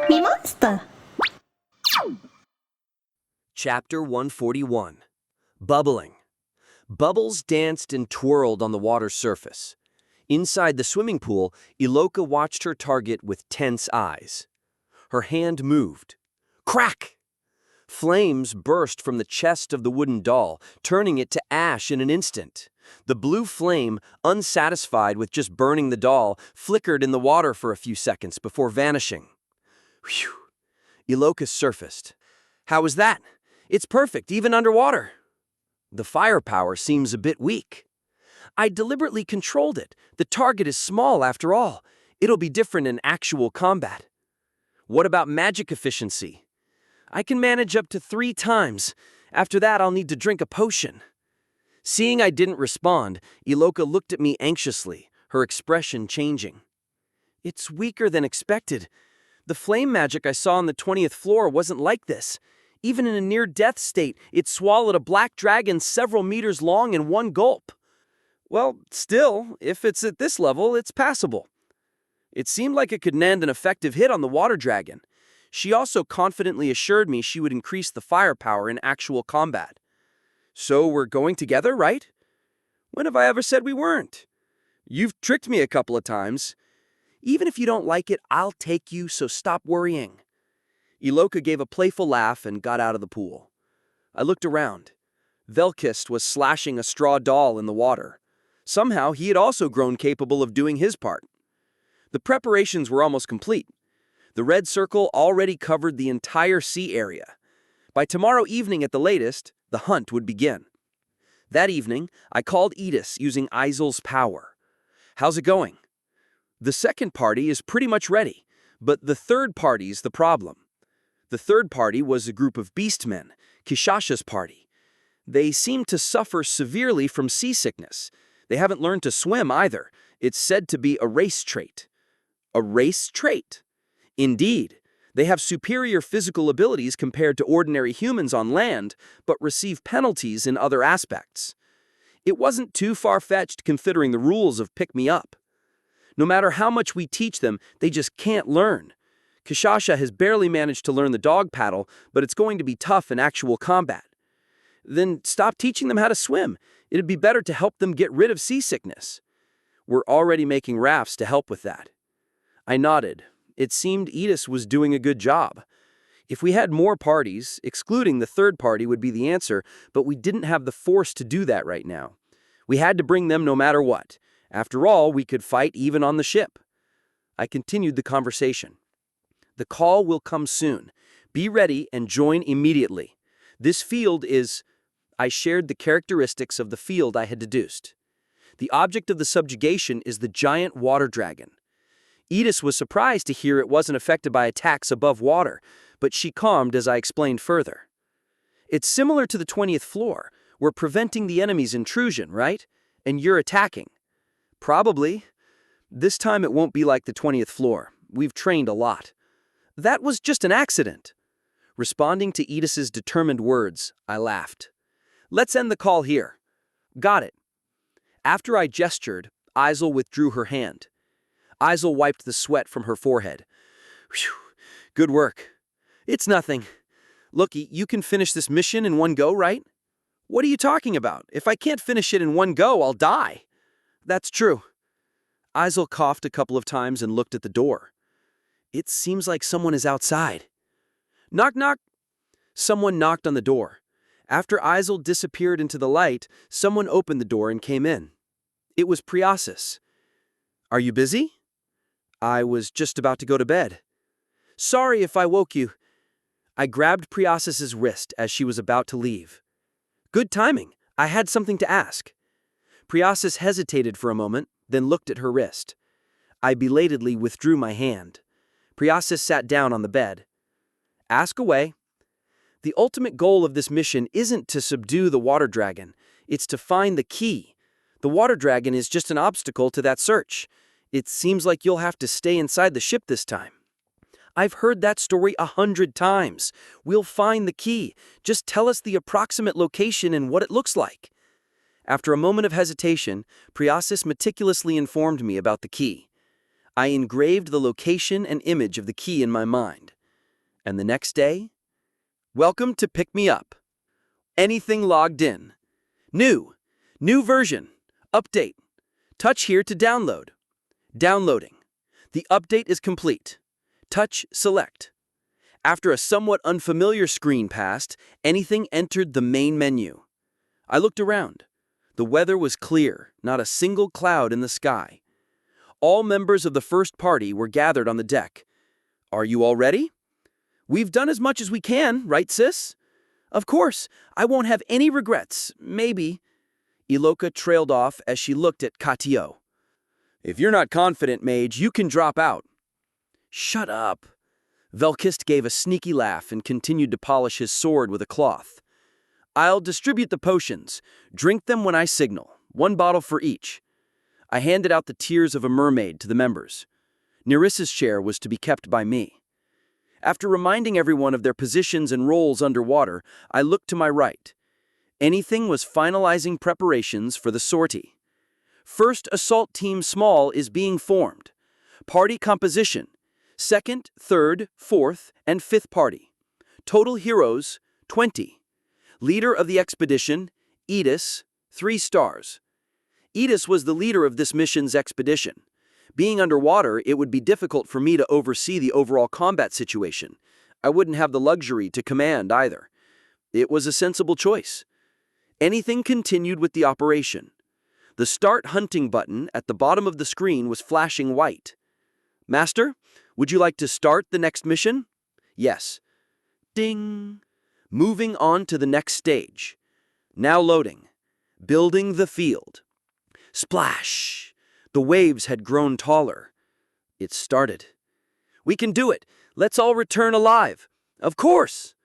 MeMonster. Chapter 141. Bubbling. Bubbles danced and twirled on the water's surface. Inside the swimming pool, Iloka watched her target with tense eyes. Her hand moved. Crack! Flames burst from the chest of the wooden doll, turning it to ash in an instant. The blue flame, unsatisfied with just burning the doll, flickered in the water for a few seconds before vanishing. Whew! Iloka surfaced. How was that? It's perfect, even underwater. The firepower seems a bit weak. I deliberately controlled it. The target is small after all. It'll be different in actual combat. What about magic efficiency? I can manage up to 3 times. After that, I'll need to drink a potion. Seeing I didn't respond, Iloka looked at me anxiously, her expression changing. It's weaker than expected. The flame magic I saw on the 20th floor wasn't like this. Even in a near-death state, it swallowed a black dragon several meters long in one gulp. Well, still, if it's at this level, it's passable. It seemed like it could land an effective hit on the water dragon. She also confidently assured me she would increase the firepower in actual combat. So we're going together, right? When have I ever said we weren't? You've tricked me a couple of times. Even if you don't like it, I'll take you, so stop worrying. Iloka gave a playful laugh and got out of the pool. I looked around. Velkist was slashing a straw doll in the water. Somehow, he had also grown capable of doing his part. The preparations were almost complete. The red circle already covered the entire sea area. By tomorrow evening at the latest, the hunt would begin. That evening, I called Edis using Isel's power. How's it going? The second party is pretty much ready, but the third party's the problem. The third party was a group of beastmen, Kishasha's party. They seem to suffer severely from seasickness. They haven't learned to swim either. It's said to be a race trait. A race trait? Indeed, they have superior physical abilities compared to ordinary humans on land, but receive penalties in other aspects. It wasn't too far-fetched considering the rules of pick-me-up. No matter how much we teach them, they just can't learn. Kishasha has barely managed to learn the dog paddle, but it's going to be tough in actual combat. Then stop teaching them how to swim. It'd be better to help them get rid of seasickness. We're already making rafts to help with that. I nodded. It seemed Edis was doing a good job. If we had more parties, excluding the third party would be the answer, but we didn't have the force to do that right now. We had to bring them no matter what. After all, we could fight even on the ship. I continued the conversation. The call will come soon. Be ready and join immediately. This field is... I shared the characteristics of the field I had deduced. The object of the subjugation is the giant water dragon. Edis was surprised to hear it wasn't affected by attacks above water, but she calmed as I explained further. It's similar to the 20th floor. We're preventing the enemy's intrusion, right? And you're attacking. Probably. This time it won't be like the 20th floor. We've trained a lot. That was just an accident. Responding to Edis's determined words, I laughed. Let's end the call here. Got it. After I gestured, Isel withdrew her hand. Isel wiped the sweat from her forehead. Whew, good work. It's nothing. Loki, you can finish this mission in one go, right? What are you talking about? If I can't finish it in one go, I'll die. That's true. Isel coughed a couple of times and looked at the door. It seems like someone is outside. Knock, knock. Someone knocked on the door. After Isel disappeared into the light, someone opened the door and came in. It was Priasis. Are you busy? I was just about to go to bed. Sorry if I woke you. I grabbed Priasis's wrist as she was about to leave. Good timing. I had something to ask. Priasis hesitated for a moment, then looked at her wrist. I belatedly withdrew my hand. Priasis sat down on the bed. Ask away. The ultimate goal of this mission isn't to subdue the water dragon. It's to find the key. The water dragon is just an obstacle to that search. It seems like you'll have to stay inside the ship this time. I've heard that story 100 times. We'll find the key. Just tell us the approximate location and what it looks like. After a moment of hesitation, Priasis meticulously informed me about the key. I engraved the location and image of the key in my mind. And the next day? Welcome to Pick Me Up. Anything logged in. New version. Update. Touch here to download. Downloading. The update is complete. Touch Select. After a somewhat unfamiliar screen passed, anything entered the main menu. I looked around. The weather was clear, not a single cloud in the sky. All members of the first party were gathered on the deck. Are you all ready? We've done as much as we can, right, sis? Of course, I won't have any regrets, maybe. Iloka trailed off as she looked at Katio. If you're not confident, mage, you can drop out. Shut up. Velkist gave a sneaky laugh and continued to polish his sword with a cloth. I'll distribute the potions. Drink them when I signal. 1 bottle for each. I handed out the tears of a mermaid to the members. Nerissa's share was to be kept by me. After reminding everyone of their positions and roles underwater, I looked to my right. Anything was finalizing preparations for the sortie. First Assault Team Small is being formed. Party composition: 2nd, 3rd, 4th, and 5th party. Total heroes, 20. Leader of the expedition, Edis, 3 stars. Edis was the leader of this mission's expedition. Being underwater, it would be difficult for me to oversee the overall combat situation. I wouldn't have the luxury to command either. It was a sensible choice. Anything continued with the operation. The Start Hunting button at the bottom of the screen was flashing white. Master, would you like to start the next mission? Yes. Ding. Moving on to the next stage. Now loading. Building the field. Splash! The waves had grown taller. It started. We can do it. Let's all return alive. Of course!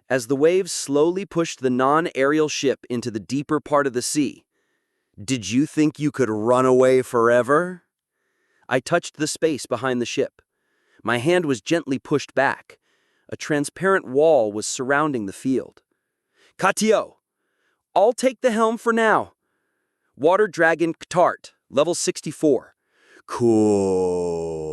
As the waves slowly pushed the non-aerial ship into the deeper part of the sea. Did you think you could run away forever? I touched the space behind the ship. My hand was gently pushed back. A transparent wall was surrounding the field. Katio, I'll take the helm for now. Water Dragon Ktart, level 64. Cool.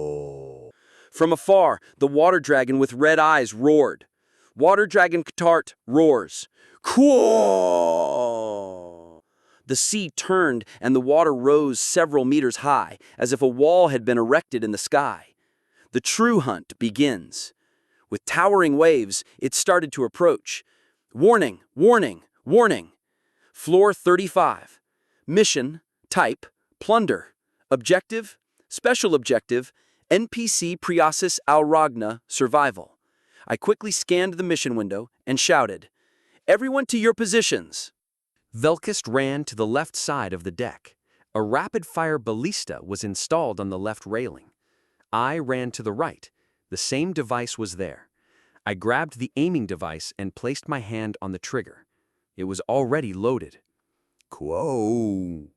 From afar, the water dragon with red eyes roared. Water Dragon Ktart roars. Cool. The sea turned and the water rose several meters high, as if a wall had been erected in the sky. The true hunt begins. With towering waves, it started to approach. Warning, warning, warning. Floor 35. Mission, type, plunder. Objective, special objective, NPC Priasis Alragna, survival. I quickly scanned the mission window and shouted, "Everyone to your positions!" Velkist ran to the left side of the deck. A rapid-fire ballista was installed on the left railing. I ran to the right. The same device was there. I grabbed the aiming device and placed my hand on the trigger. It was already loaded. Whoa!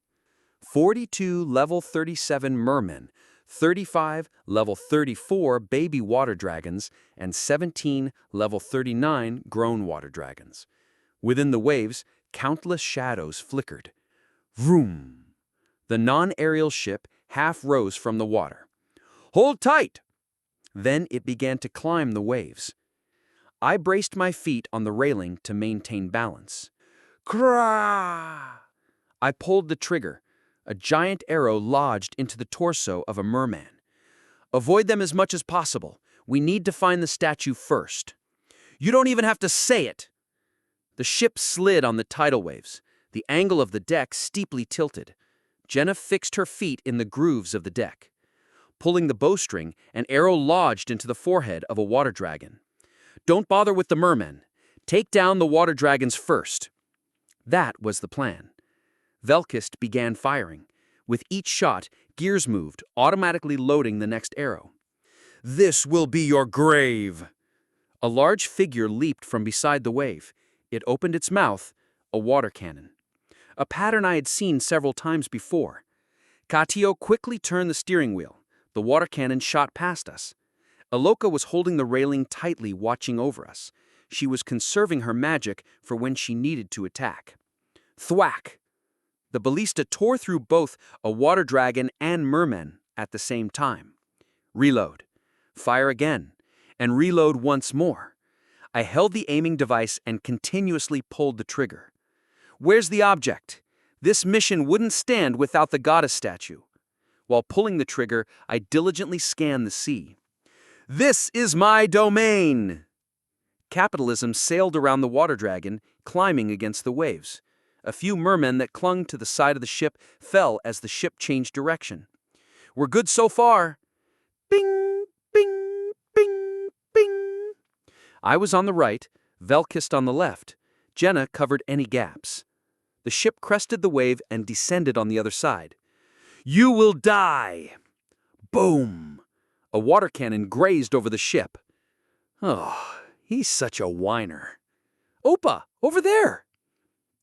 42 level 37 mermen, 35 level 34 baby water dragons, and 17 level 39 grown water dragons. Within the waves, countless shadows flickered. Vroom! The non-aerial ship half rose from the water. Hold tight! Then it began to climb the waves. I braced my feet on the railing to maintain balance. Kraaah! I pulled the trigger. A giant arrow lodged into the torso of a merman. Avoid them as much as possible. We need to find the statue first. You don't even have to say it. The ship slid on the tidal waves. The angle of the deck steeply tilted. Jenna fixed her feet in the grooves of the deck. Pulling the bowstring, an arrow lodged into the forehead of a water dragon. Don't bother with the mermen. Take down the water dragons first. That was the plan. Velkist began firing. With each shot, gears moved, automatically loading the next arrow. This will be your grave! A large figure leaped from beside the wave. It opened its mouth, a water cannon. A pattern I had seen several times before. Katio quickly turned the steering wheel. The water cannon shot past us. Aloka was holding the railing tightly, watching over us. She was conserving her magic for when she needed to attack. Thwack! The ballista tore through both a water dragon and merman at the same time. Reload. Fire again. and reload once more. I held the aiming device and continuously pulled the trigger. Where's the object? This mission wouldn't stand without the goddess statue. While pulling the trigger, I diligently scanned the sea. This is my domain! Capitalism sailed around the water dragon, climbing against the waves. A few mermen that clung to the side of the ship fell as the ship changed direction. We're good so far. Bing, bing, bing, bing. I was on the right, Velkist on the left. Jenna covered any gaps. The ship crested the wave and descended on the other side. You will die! Boom! A water cannon grazed over the ship. Oh, he's such a whiner. Opa, over there!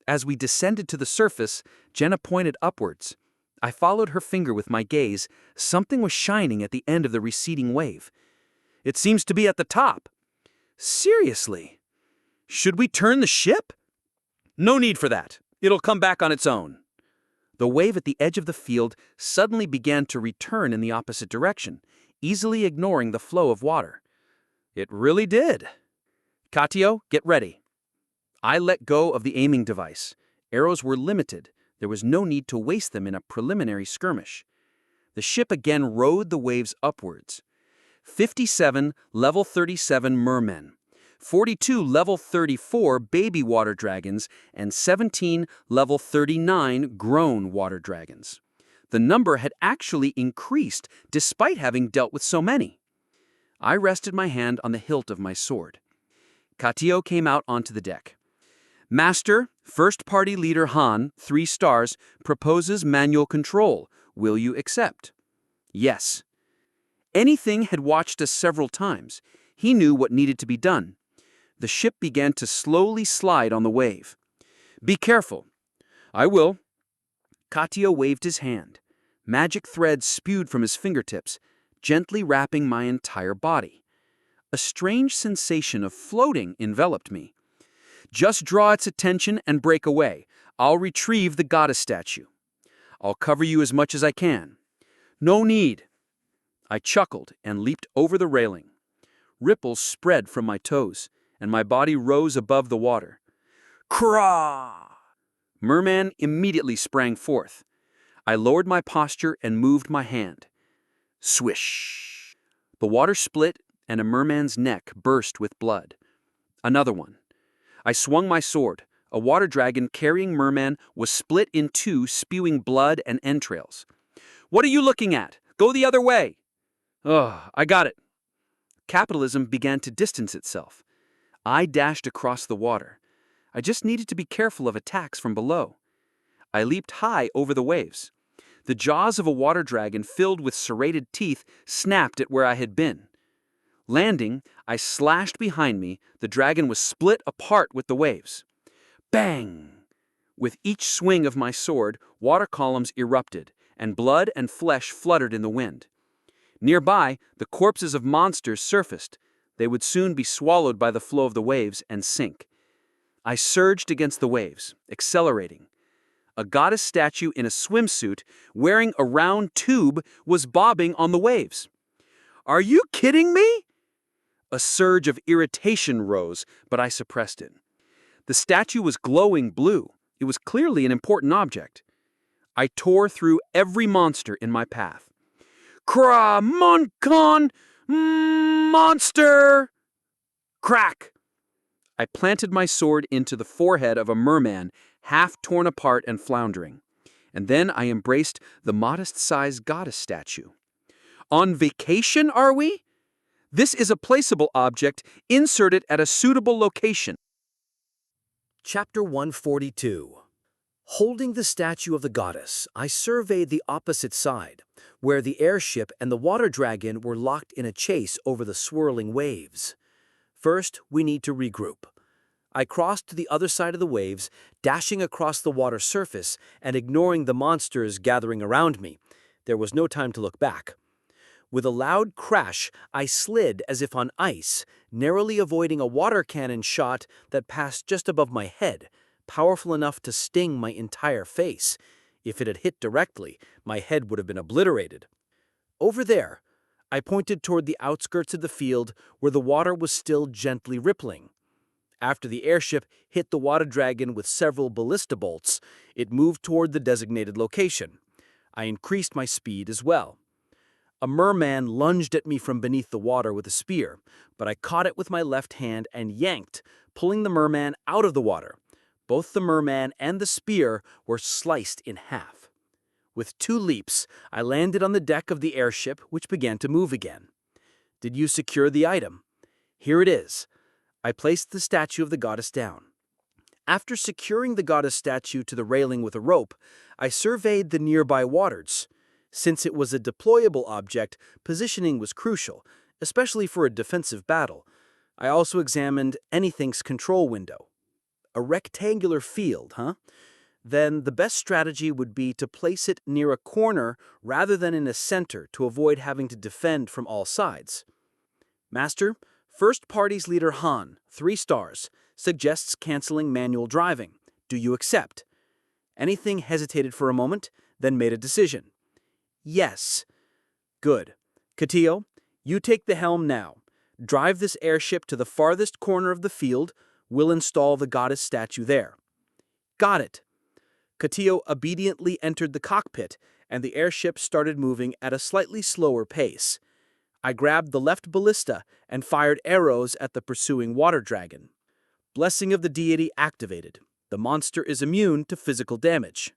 As we descended to the surface, Jenna pointed upwards. I followed her finger with my gaze. Something was shining at the end of the receding wave. It seems to be at the top. Seriously? Should we turn the ship? No need for that. It'll come back on its own. The wave at the edge of the field suddenly began to return in the opposite direction, easily ignoring the flow of water. It really did. Katio, get ready. I let go of the aiming device. Arrows were limited. There was no need to waste them in a preliminary skirmish. The ship again rode the waves upwards. 57 level 37 mermen, 42 level 34 baby water dragons, and 17 level 39 grown water dragons. The number had actually increased despite having dealt with so many. I rested my hand on the hilt of my sword. Katio came out onto the deck. Master, First Party Leader Han, 3 stars, proposes manual control. Will you accept? Yes. Anything had watched us several times. He knew what needed to be done. The ship began to slowly slide on the wave. Be careful. I will. Katio waved his hand. Magic threads spewed from his fingertips, gently wrapping my entire body. A strange sensation of floating enveloped me. Just draw its attention and break away. I'll retrieve the goddess statue. I'll cover you as much as I can. No need. I chuckled and leaped over the railing. Ripples spread from my toes, and my body rose above the water. Krah! Merman immediately sprang forth. I lowered my posture and moved my hand. Swish! The water split, and a merman's neck burst with blood. Another one. I swung my sword. A water dragon carrying merman was split in two, spewing blood and entrails. What are you looking at? Go the other way! Oh, I got it. Capitalism began to distance itself. I dashed across the water. I just needed to be careful of attacks from below. I leaped high over the waves. The jaws of a water dragon filled with serrated teeth snapped at where I had been. Landing, I slashed behind me. The dragon was split apart with the waves. Bang! With each swing of my sword, water columns erupted, and blood and flesh fluttered in the wind. Nearby, the corpses of monsters surfaced. They would soon be swallowed by the flow of the waves and sink. I surged against the waves, accelerating. A goddess statue in a swimsuit, wearing a round tube, was bobbing on the waves. Are you kidding me? A surge of irritation rose, but I suppressed it. The statue was glowing blue. It was clearly an important object. I tore through every monster in my path. Kra Monkon Monster! Crack! I planted my sword into the forehead of a merman, half torn apart and floundering. And then I embraced the modest-sized goddess statue. On vacation, are we? This is a placeable object. Insert it at a suitable location. Chapter 142. Holding the statue of the goddess, I surveyed the opposite side, where the airship and the water dragon were locked in a chase over the swirling waves. First, we need to regroup. I crossed to the other side of the waves, dashing across the water surface and ignoring the monsters gathering around me. There was no time to look back. With a loud crash, I slid as if on ice, narrowly avoiding a water cannon shot that passed just above my head, powerful enough to sting my entire face. If it had hit directly, my head would have been obliterated. Over there, I pointed toward the outskirts of the field where the water was still gently rippling. After the airship hit the water dragon with several ballista bolts, it moved toward the designated location. I increased my speed as well. A merman lunged at me from beneath the water with a spear, but I caught it with my left hand and yanked, pulling the merman out of the water. Both the merman and the spear were sliced in half. With 2 leaps, I landed on the deck of the airship, which began to move again. Did you secure the item? Here it is. I placed the statue of the goddess down. After securing the goddess statue to the railing with a rope, I surveyed the nearby waters. Since it was a deployable object, positioning was crucial, especially for a defensive battle. I also examined anything's control window. A rectangular field, huh? Then the best strategy would be to place it near a corner rather than in a center to avoid having to defend from all sides. Master, First Party's leader Han, 3 stars, suggests canceling manual driving. Do you accept? Anything hesitated for a moment, then made a decision. Yes. Good. Katillo, you take the helm now. Drive this airship to the farthest corner of the field. We'll install the goddess statue there. Got it. Katillo obediently entered the cockpit, and the airship started moving at a slightly slower pace. I grabbed the left ballista and fired arrows at the pursuing water dragon. Blessing of the deity activated. The monster is immune to physical damage.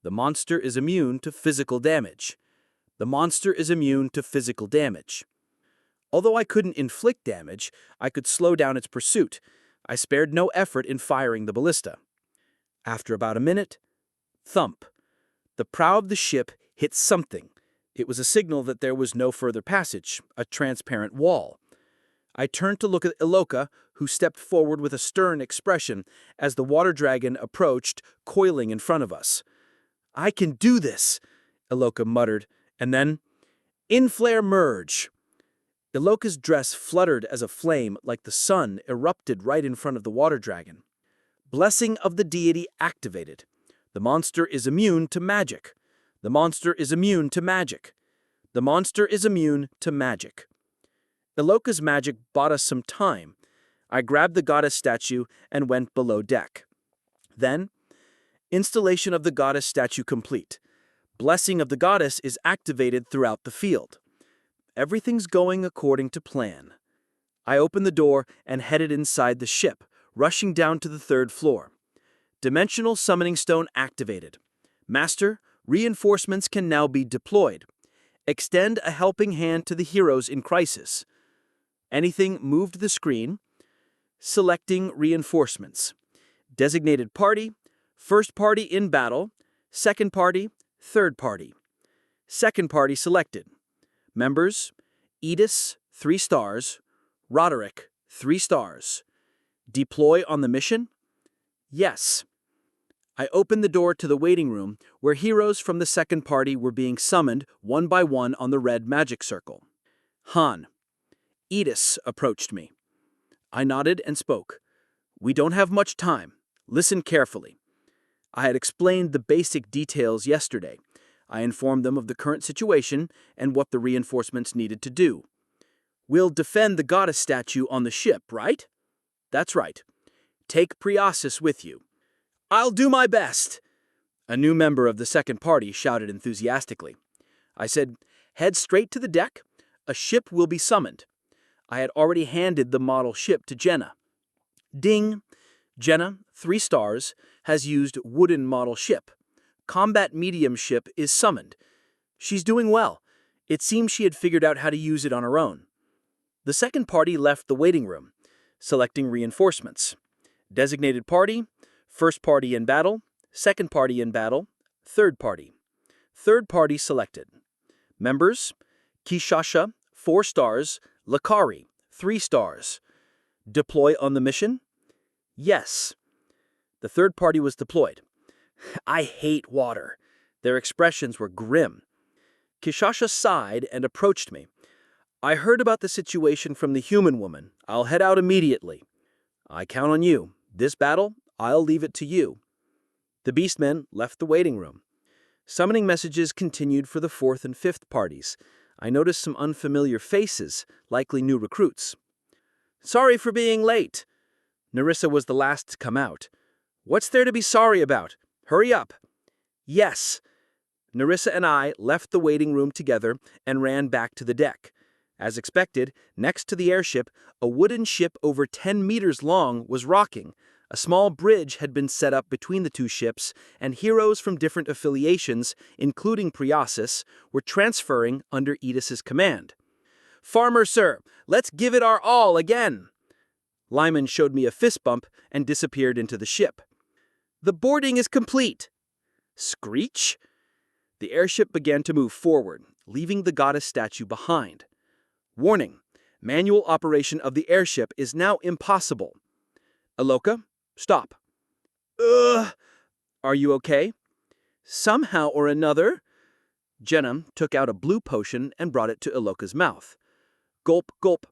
The monster is immune to physical damage. The monster is immune to physical damage. Although I couldn't inflict damage, I could slow down its pursuit. I spared no effort in firing the ballista. After about a minute, thump. The prow of the ship hit something. It was a signal that there was no further passage, a transparent wall. I turned to look at Iloka, who stepped forward with a stern expression as the water dragon approached, coiling in front of us. I can do this, Iloka muttered, and then, "In-flare merge." Iloka's dress fluttered as a flame like the sun erupted right in front of the water dragon. Blessing of the deity activated. The monster is immune to magic. The monster is immune to magic. The monster is immune to magic. Iloka's magic bought us some time. I grabbed the goddess statue and went below deck. Then, installation of the goddess statue complete. Blessing of the goddess is activated throughout the field. Everything's going according to plan. I opened the door and headed inside the ship, rushing down to the 3rd floor. Dimensional summoning stone activated. Master, reinforcements can now be deployed. Extend a helping hand to the heroes in crisis. Anything moved the screen. Selecting reinforcements. Designated party, 1st party in battle, 2nd party, 3rd party. 2nd party selected. Members, Edis, 3 stars, Roderick, 3 stars. Deploy on the mission? Yes. I opened the door to the waiting room where heroes from the 2nd party were being summoned one by one on the red magic circle. Han. Edis approached me. I nodded and spoke. We don't have much time. Listen carefully. I had explained the basic details yesterday. I informed them of the current situation and what the reinforcements needed to do. We'll defend the goddess statue on the ship, right? That's right. Take Priasis with you. I'll do my best, a new member of the 2nd party shouted enthusiastically. I said, head straight to the deck. A ship will be summoned. I had already handed the model ship to Jenna. Ding! Jenna, 3 stars, has used wooden model ship. Combat medium ship is summoned. She's doing well. It seems she had figured out how to use it on her own. The 2nd party left the waiting room, selecting reinforcements. Designated party, 1st party in battle, 2nd party in battle, 3rd party. 3rd party selected. Members, Kishasha, 4 stars, Lakari, 3 stars. Deploy on the mission? Yes. The 3rd party was deployed. I hate water. Their expressions were grim. Kishasha sighed and approached me. I heard about the situation from the human woman. I'll head out immediately. I count on you. This battle, I'll leave it to you. The beastmen left the waiting room. Summoning messages continued for the 4th and 5th parties. I noticed some unfamiliar faces, likely new recruits. "Sorry for being late." Narissa was the last to come out. "What's there to be sorry about? Hurry up." "Yes." Narissa and I left the waiting room together and ran back to the deck. As expected, next to the airship, a wooden ship over 10 meters long was rocking. A small bridge had been set up between the two ships, and heroes from different affiliations, including Priasis, were transferring under Edis's command. "Farmer, sir, let's give it our all again." Lyman showed me a fist bump and disappeared into the ship. "The boarding is complete." Screech? The airship began to move forward, leaving the goddess statue behind. Warning: manual operation of the airship is now impossible. Aloka, stop. Ugh! Are you okay? Somehow or another. Jenna took out a blue potion and brought it to Aloka's mouth. Gulp, gulp.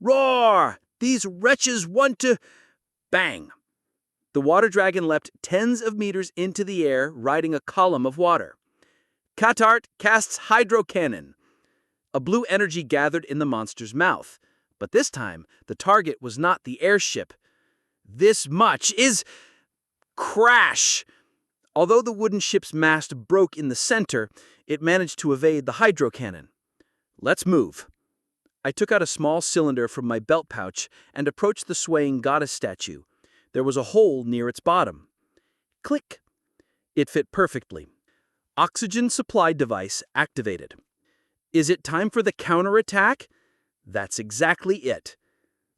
Roar! These wretches want to... Bang! The water dragon leapt tens of meters into the air, riding a column of water. Catart casts hydro cannon. A blue energy gathered in the monster's mouth, but this time the target was not the airship. This much is... Crash! Although the wooden ship's mast broke in the center, it managed to evade the hydro cannon. Let's move. I took out a small cylinder from my belt pouch and approached the swaying goddess statue. There was a hole near its bottom. Click! It fit perfectly. Oxygen supply device activated. Is it time for the counterattack? That's exactly it.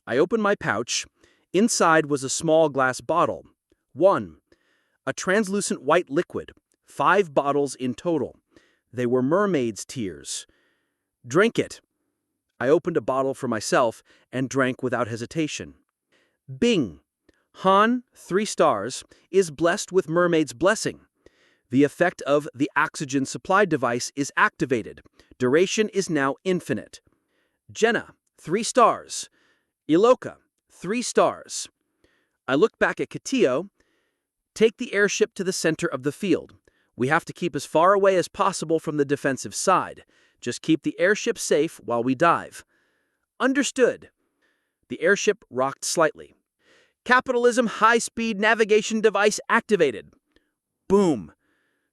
I opened my pouch. Inside was a small glass bottle. 1. A translucent white liquid. 5 bottles in total. They were mermaid's tears. Drink it. I opened a bottle for myself and drank without hesitation. Bing! Han, 3 stars, is blessed with mermaid's blessing. The effect of the oxygen supply device is activated. Duration is now infinite. Jenna, 3 stars. Iloka, 3 stars. I looked back at Katio. Take the airship to the center of the field. We have to keep as far away as possible from the defensive side. Just keep the airship safe while we dive. Understood. The airship rocked slightly. Capitalism high-speed navigation device activated. Boom!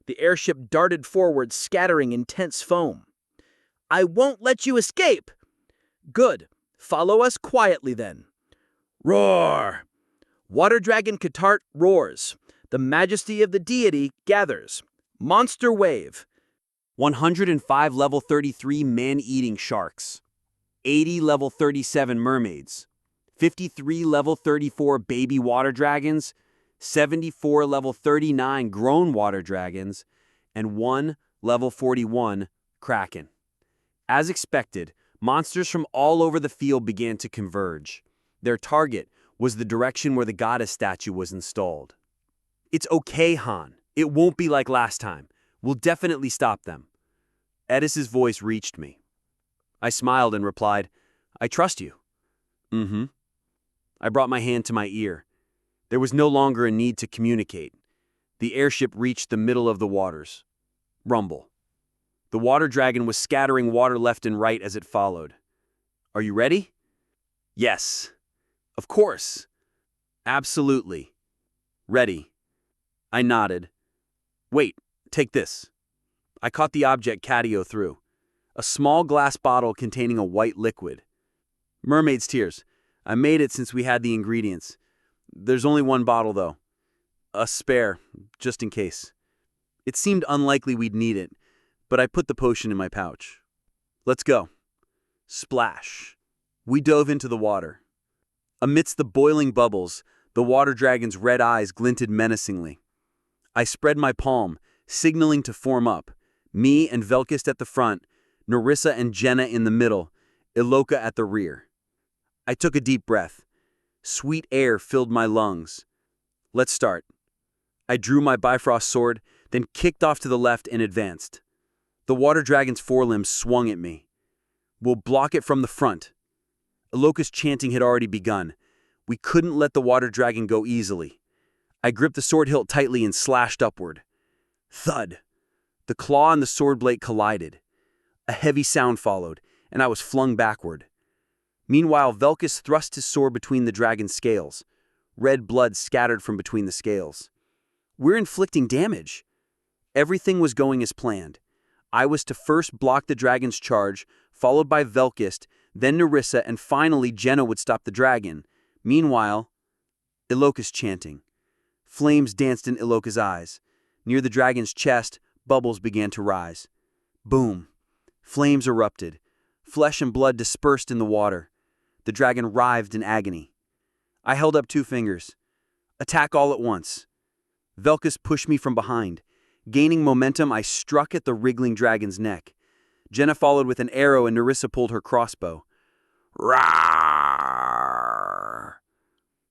The airship darted forward, scattering intense foam. I won't let you escape! Good. Follow us quietly then. Roar! Water Dragon Katart roars. The majesty of the deity gathers. Monster wave. 105 level 33 man-eating sharks. 80 level 37 mermaids. 53 level 34 baby water dragons. 74 level 39 grown water dragons. And 1 level 41 kraken. As expected, monsters from all over the field began to converge. Their target was the direction where the goddess statue was installed. It's okay, Han. It won't be like last time. We'll definitely stop them. Edis's voice reached me. I smiled and replied, I trust you. Mm-hmm. I brought my hand to my ear. There was no longer a need to communicate. The airship reached the middle of the waters. Rumble. The water dragon was scattering water left and right as it followed. Are you ready? Yes. Of course. Absolutely. Ready. I nodded. Wait, take this. I caught the object Catio threw. A small glass bottle containing a white liquid. Mermaid's tears. I made it since we had the ingredients. There's only 1 bottle, though. A spare, just in case. It seemed unlikely we'd need it, but I put the potion in my pouch. Let's go. Splash. We dove into the water. Amidst the boiling bubbles, the water dragon's red eyes glinted menacingly. I spread my palm, signaling to form up. Me and Velkist at the front, Narissa and Jenna in the middle, Iloka at the rear. I took a deep breath. Sweet air filled my lungs. Let's start. I drew my Bifrost sword, then kicked off to the left and advanced. The water dragon's forelimbs swung at me. We'll block it from the front. Iloka's chanting had already begun. We couldn't let the water dragon go easily. I gripped the sword hilt tightly and slashed upward. Thud! The claw and the sword blade collided. A heavy sound followed, and I was flung backward. Meanwhile, Velkus thrust his sword between the dragon's scales. Red blood scattered from between the scales. We're inflicting damage. Everything was going as planned. I was to first block the dragon's charge, followed by Velkus, then Nerissa, and finally Jenna would stop the dragon. Meanwhile, Iloka's chanting. Flames danced in Iloka's eyes. Near the dragon's chest, bubbles began to rise. Boom. Flames erupted. Flesh and blood dispersed in the water. The dragon writhed in agony. I held up 2 fingers. Attack all at once. Velkus pushed me from behind. Gaining momentum, I struck at the wriggling dragon's neck. Jenna followed with an arrow and Nerissa pulled her crossbow. Rawr!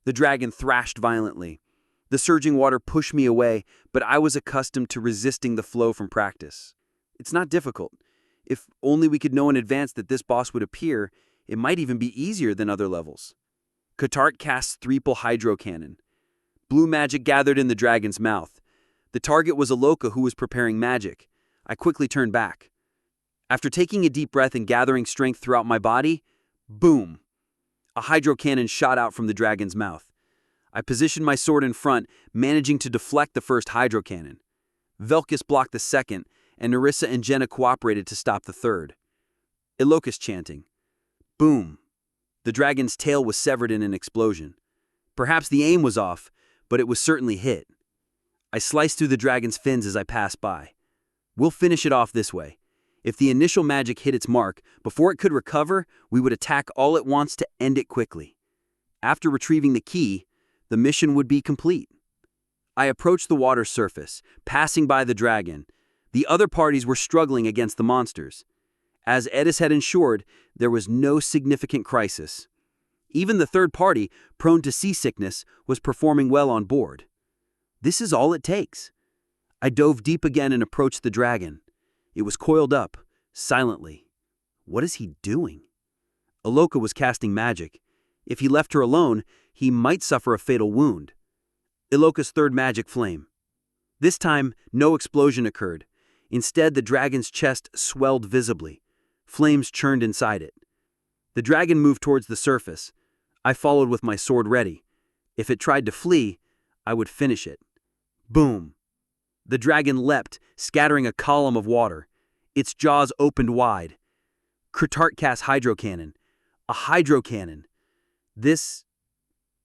The dragon thrashed violently. The surging water pushed me away, but I was accustomed to resisting the flow from practice. It's not difficult. If only we could know in advance that this boss would appear, it might even be easier than other levels. Katart casts Threeple Hydro Cannon. Blue magic gathered in the dragon's mouth. The target was Iloka, who was preparing magic. I quickly turned back. After taking a deep breath and gathering strength throughout my body, boom! A hydro cannon shot out from the dragon's mouth. I positioned my sword in front, managing to deflect the first hydro cannon. Velkus blocked the second, and Nerissa and Jenna cooperated to stop the third. Iloka's chanting. Boom! The dragon's tail was severed in an explosion. Perhaps the aim was off, but it was certainly hit. I sliced through the dragon's fins as I passed by. We'll finish it off this way. If the initial magic hit its mark, before it could recover, we would attack all at once to end it quickly. After retrieving the key, the mission would be complete. I approached the water surface, passing by the dragon. The other parties were struggling against the monsters. As Edis had ensured, there was no significant crisis. Even the third party, prone to seasickness, was performing well on board. This is all it takes. I dove deep again and approached the dragon. It was coiled up, silently. What is he doing? Iloka was casting magic. If he left her alone, he might suffer a fatal wound. Iloka's third magic flame. This time, no explosion occurred. Instead, the dragon's chest swelled visibly. Flames churned inside it. The dragon moved towards the surface. I followed with my sword ready. If it tried to flee, I would finish it. Boom! The dragon leapt, scattering a column of water. Its jaws opened wide. Katart cast Hydro Cannon. A Hydro Cannon. This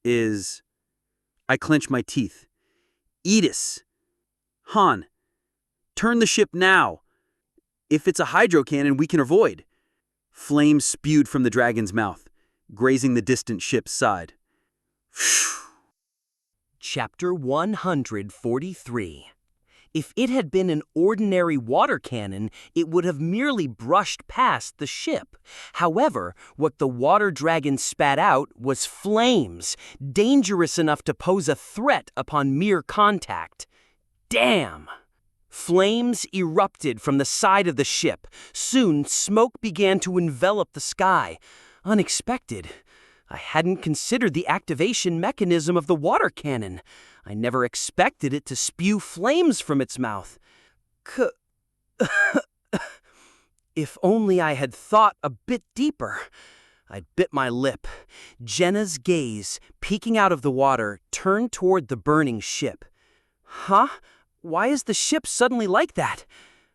is... I clenched my teeth. Edis! Han! Turn the ship now! If it's a Hydro Cannon, we can avoid. Flames spewed from the dragon's mouth, grazing the distant ship's side. Chapter 143. If it had been an ordinary water cannon, it would have merely brushed past the ship. However, what the water dragon spat out was flames, dangerous enough to pose a threat upon mere contact. Damn! Flames erupted from the side of the ship. Soon, smoke began to envelop the sky. Unexpected. I hadn't considered the activation mechanism of the water cannon. I never expected it to spew flames from its mouth. If only I had thought a bit deeper. I bit my lip. Jenna's gaze, peeking out of the water, turned toward the burning ship. Huh? Why is the ship suddenly like that?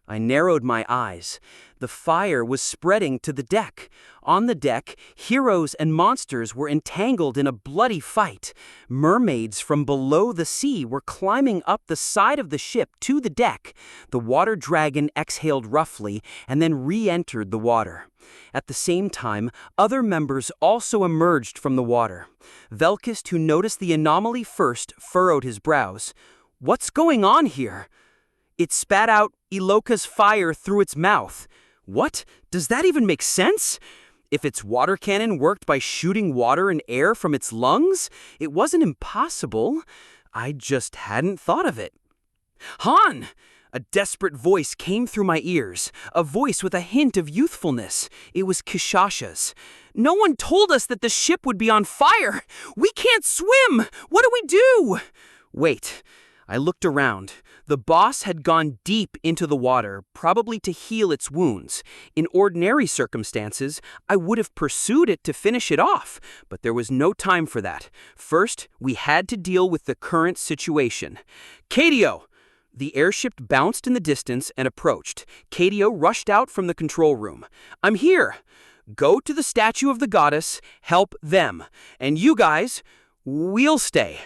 I narrowed my eyes. The fire was spreading to the deck. On the deck, heroes and monsters were entangled in a bloody fight. Mermaids from below the sea were climbing up the side of the ship to the deck. The water dragon exhaled roughly and then re-entered the water. At the same time, other members also emerged from the water. Velkus, who noticed the anomaly first, furrowed his brows. What's going on here? It spat out Iloka's fire through its mouth. What? Does that even make sense? If its water cannon worked by shooting water and air from its lungs, it wasn't impossible. I just hadn't thought of it. Han! A desperate voice came through my ears, a voice with a hint of youthfulness. It was Kishasha's. No one told us that the ship would be on fire! We can't swim! What do we do? Wait. I looked around. The boss had gone deep into the water, probably to heal its wounds. In ordinary circumstances, I would have pursued it to finish it off, but there was no time for that. First, we had to deal with the current situation. Kadio! The airship bounced in the distance and approached. Kadio rushed out from the control room. I'm here! Go to the statue of the goddess, help them. And you guys, we'll stay.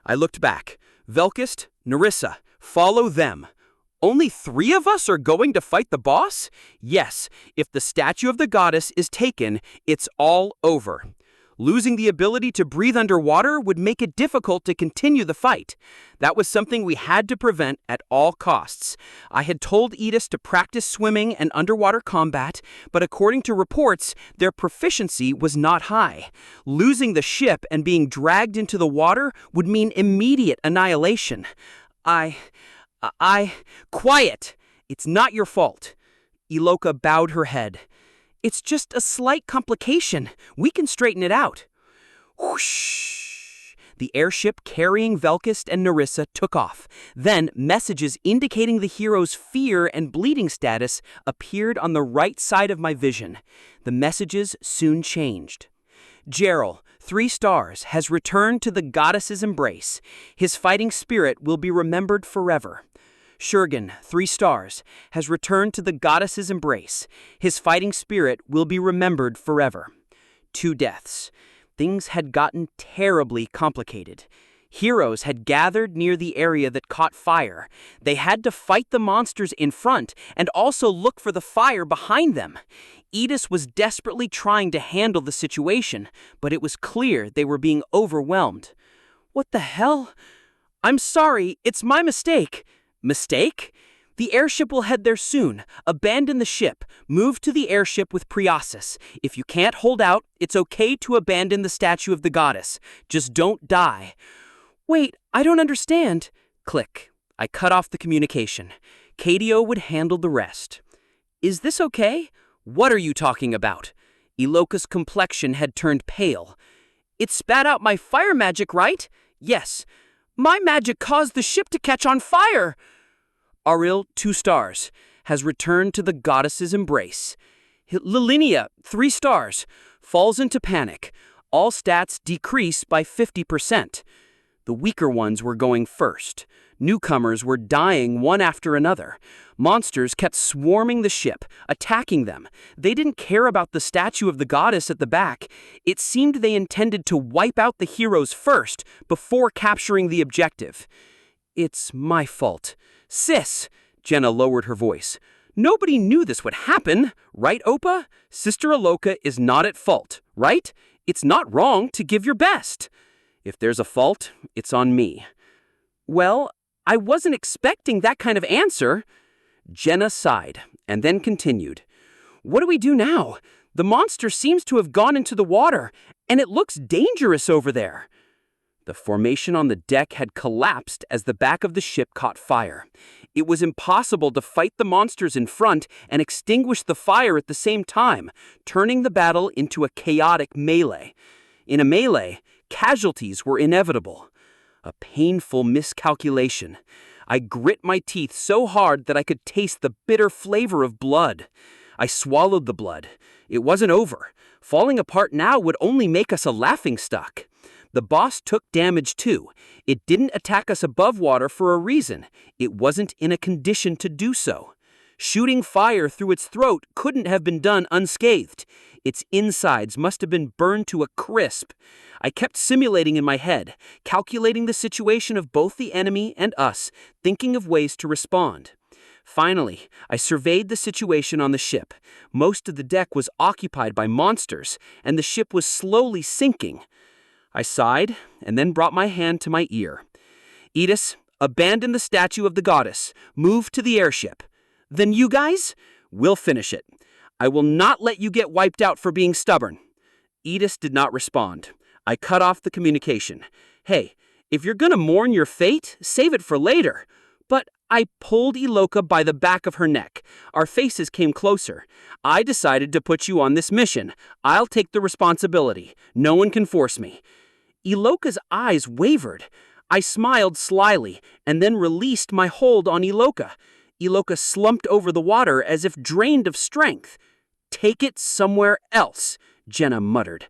I looked back. Velkist, Nerissa, follow them. Only 3 of us are going to fight the boss? Yes, if the statue of the goddess is taken, it's all over. Losing the ability to breathe underwater would make it difficult to continue the fight. That was something we had to prevent at all costs. I had told Edis to practice swimming and underwater combat, but according to reports, their proficiency was not high. Losing the ship and being dragged into the water would mean immediate annihilation. Quiet! It's not your fault. Iloka bowed her head. It's just a slight complication. We can straighten it out. Whoosh! The airship carrying Velkist and Nerissa took off. Then, messages indicating the hero's fear and bleeding status appeared on the right side of my vision. The messages soon changed. Gerald, 3 stars, has returned to the goddess's embrace. His fighting spirit will be remembered forever. Shurgan, 3 stars, has returned to the goddess's embrace. His fighting spirit will be remembered forever. 2 deaths. Things had gotten terribly complicated. Heroes had gathered near the area that caught fire. They had to fight the monsters in front and also look for the fire behind them. Edis was desperately trying to handle the situation, but it was clear they were being overwhelmed. What the hell? I'm sorry, it's my mistake. Mistake? The airship will head there soon. Abandon the ship. Move to the airship with Priasis. If you can't hold out, it's okay to abandon the statue of the goddess. Just don't die. Wait, I don't understand. Click. I cut off the communication. Kadio would handle the rest. Is this okay? What are you talking about? Iloka's complexion had turned pale. It spat out my fire magic, right? Yes. My magic caused the ship to catch on fire. Aril, 2 stars, has returned to the goddess's embrace. Lilinia, 3 stars, falls into panic. All stats decrease by 50%. The weaker ones were going first. Newcomers were dying one after another. Monsters kept swarming the ship, attacking them. They didn't care about the statue of the goddess at the back. It seemed they intended to wipe out the heroes first, before capturing the objective. It's my fault. Sis, Jenna lowered her voice. Nobody knew this would happen, right, Opa? Sister Aloka is not at fault, right? It's not wrong to give your best. If there's a fault, it's on me. Well, I wasn't expecting that kind of answer. Jenna sighed, and then continued. What do we do now? The monster seems to have gone into the water, and it looks dangerous over there. The formation on the deck had collapsed as the back of the ship caught fire. It was impossible to fight the monsters in front and extinguish the fire at the same time, turning the battle into a chaotic melee. In a melee, casualties were inevitable. A painful miscalculation. I grit my teeth so hard that I could taste the bitter flavor of blood. I swallowed the blood. It wasn't over. Falling apart now would only make us a laughingstock. The boss took damage too. It didn't attack us above water for a reason. It wasn't in a condition to do so. Shooting fire through its throat couldn't have been done unscathed. Its insides must have been burned to a crisp. I kept simulating in my head, calculating the situation of both the enemy and us, thinking of ways to respond. Finally, I surveyed the situation on the ship. Most of the deck was occupied by monsters, and the ship was slowly sinking. I sighed, and then brought my hand to my ear. Edis, abandon the statue of the goddess. Move to the airship. Then you guys? We'll finish it. I will not let you get wiped out for being stubborn. Edis did not respond. I cut off the communication. Hey, if you're gonna mourn your fate, save it for later. But I pulled Iloka by the back of her neck. Our faces came closer. I decided to put you on this mission. I'll take the responsibility. No one can force me. Iloka's eyes wavered. I smiled slyly and then released my hold on Iloka. Iloka slumped over the water as if drained of strength. "Take it somewhere else," Jenna muttered.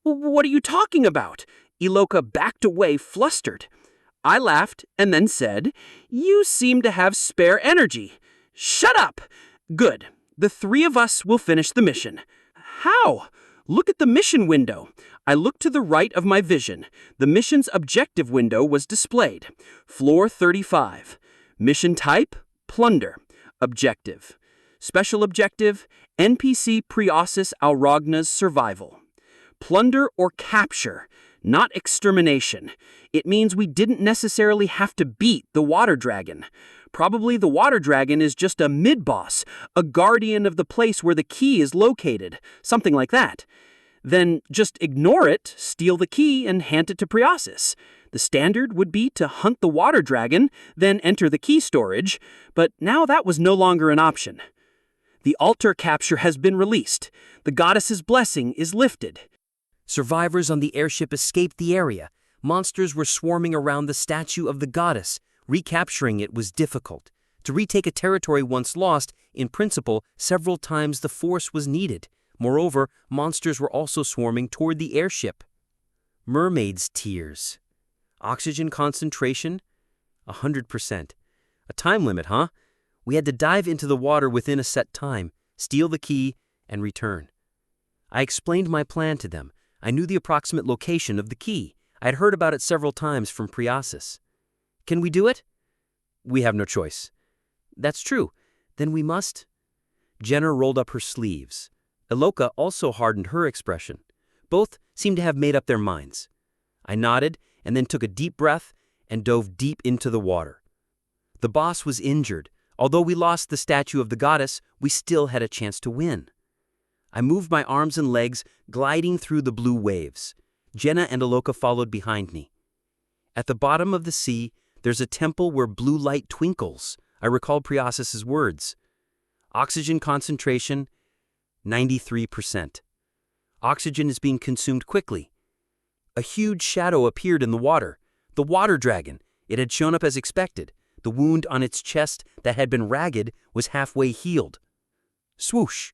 "What are you talking about?" Iloka backed away, flustered. I laughed and then said, "You seem to have spare energy." "Shut up!" "Good. The three of us will finish the mission." "How?" "Look at the mission window." I looked to the right of my vision. The mission's objective window was displayed. Floor 35. Mission type, plunder. Objective. Special objective, NPC Priosis Alrogna's survival. Plunder or capture, not extermination. It means we didn't necessarily have to beat the water dragon. Probably the water dragon is just a mid-boss, a guardian of the place where the key is located, something like that. Then just ignore it, steal the key, and hand it to Priosis. The standard would be to hunt the water dragon, then enter the key storage, but now that was no longer an option. The altar capture has been released. The goddess's blessing is lifted. Survivors on the airship escaped the area. Monsters were swarming around the statue of the goddess. Recapturing it was difficult. To retake a territory once lost, in principle, several times the force was needed. Moreover, monsters were also swarming toward the airship. Mermaid's tears. Oxygen concentration? 100%. A time limit, huh? We had to dive into the water within a set time, steal the key, and return. I explained my plan to them. I knew the approximate location of the key. I had heard about it several times from Priosis. "Can we do it?" "We have no choice." "That's true. Then we must." Jenna rolled up her sleeves. Iloka also hardened her expression. Both seemed to have made up their minds. I nodded and then took a deep breath and dove deep into the water. The boss was injured. Although we lost the statue of the goddess, we still had a chance to win. I moved my arms and legs, gliding through the blue waves. Jenna and Iloka followed behind me. At the bottom of the sea, there's a temple where blue light twinkles. I recalled Priosis's words. Oxygen concentration, 93%. Oxygen is being consumed quickly. A huge shadow appeared in the water. The water dragon. It had shown up as expected. The wound on its chest that had been ragged was halfway healed. Swoosh!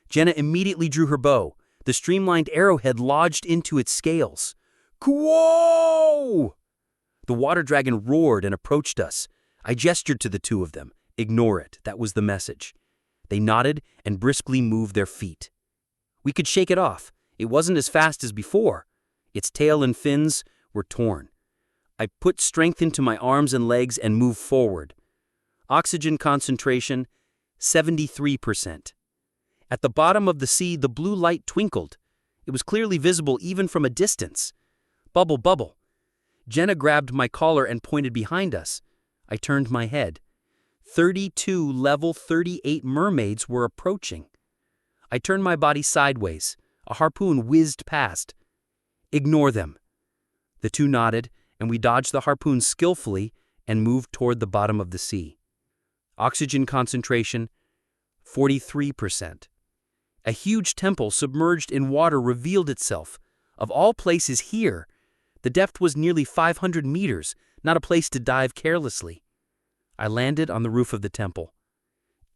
Jenna immediately drew her bow. The streamlined arrowhead lodged into its scales. Kuo! The water dragon roared and approached us. I gestured to the two of them. Ignore it. That was the message. They nodded and briskly moved their feet. We could shake it off. It wasn't as fast as before. Its tail and fins were torn. I put strength into my arms and legs and moved forward. Oxygen concentration, 73%. At the bottom of the sea, the blue light twinkled. It was clearly visible even from a distance. Bubble, bubble. Jenna grabbed my collar and pointed behind us. I turned my head. 32 level 38 mermaids were approaching. I turned my body sideways. A harpoon whizzed past. Ignore them. The two nodded, and we dodged the harpoon skillfully and moved toward the bottom of the sea. Oxygen concentration, 43%. A huge temple submerged in water revealed itself. Of all places here, the depth was nearly 500 meters, not a place to dive carelessly. I landed on the roof of the temple.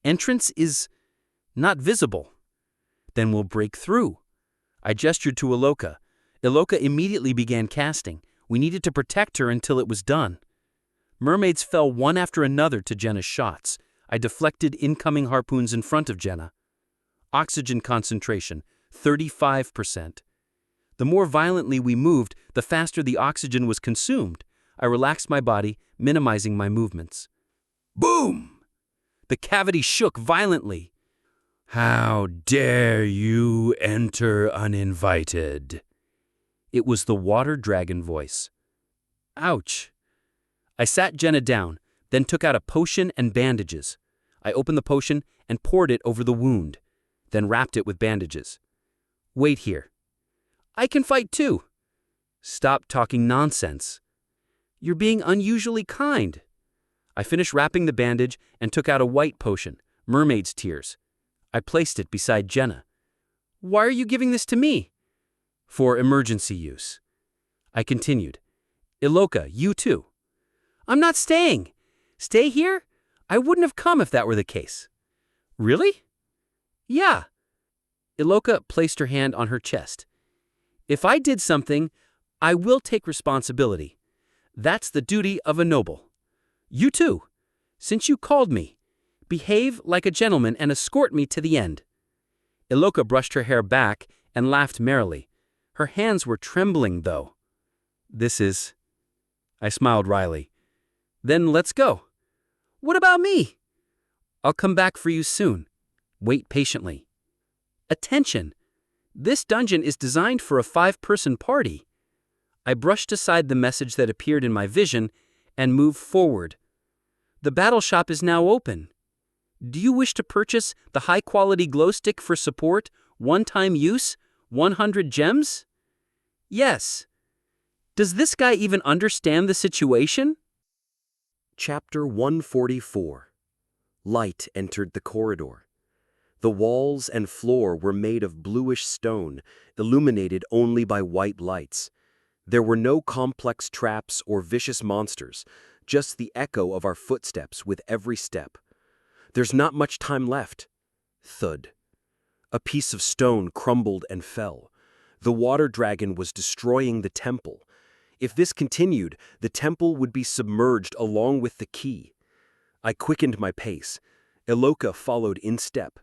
Entrance is not visible. Then we'll break through. I gestured to Iloka. Iloka immediately began casting. We needed to protect her until it was done. Mermaids fell one after another to Jenna's shots. I deflected incoming harpoons in front of Jenna. Oxygen concentration, 35%. The more violently we moved, the faster the oxygen was consumed. I relaxed my body, minimizing my movements. Boom! The cavity shook violently. How dare you enter uninvited? It was the water dragon voice. Ouch. I sat Jenna down, then took out a potion and bandages. I opened the potion and poured it over the wound, then wrapped it with bandages. Wait here. I can fight too. Stop talking nonsense. You're being unusually kind. I finished wrapping the bandage and took out a white potion, mermaid's tears. I placed it beside Jenna. Why are you giving this to me? For emergency use. I continued. Iloka, you too. I'm not staying. Stay here? I wouldn't have come if that were the case. Really? Yeah. Iloka placed her hand on her chest. If I did something, I will take responsibility. That's the duty of a noble. You too. Since you called me, behave like a gentleman and escort me to the end. Iloka brushed her hair back and laughed merrily. Her hands were trembling, though. I smiled wryly. Then let's go. What about me? I'll come back for you soon. Wait patiently. Attention! This dungeon is designed for a 5-person party. I brushed aside the message that appeared in my vision and moved forward. The battle shop is now open. Do you wish to purchase the high-quality glow stick for support, one-time use, 100 gems? Yes. Does this guy even understand the situation? Chapter 144. Light entered the corridor. The walls and floor were made of bluish stone, illuminated only by white lights. There were no complex traps or vicious monsters, just the echo of our footsteps with every step. There's not much time left. Thud. A piece of stone crumbled and fell. The water dragon was destroying the temple. If this continued, the temple would be submerged along with the key. I quickened my pace. Iloka followed in step.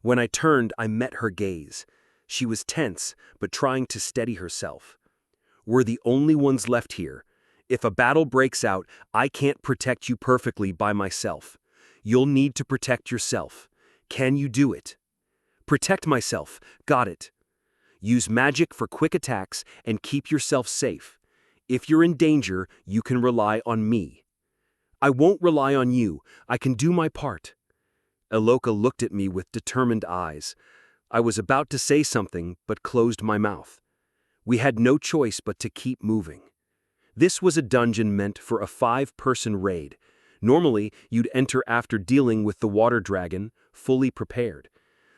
When I turned, I met her gaze. She was tense, but trying to steady herself. We're the only ones left here. If a battle breaks out, I can't protect you perfectly by myself. You'll need to protect yourself. Can you do it? Protect myself. Got it. Use magic for quick attacks and keep yourself safe. If you're in danger, you can rely on me. I won't rely on you. I can do my part. Iloka looked at me with determined eyes. I was about to say something, but closed my mouth. We had no choice but to keep moving. This was a dungeon meant for a 5-person raid. Normally, you'd enter after dealing with the water dragon, fully prepared.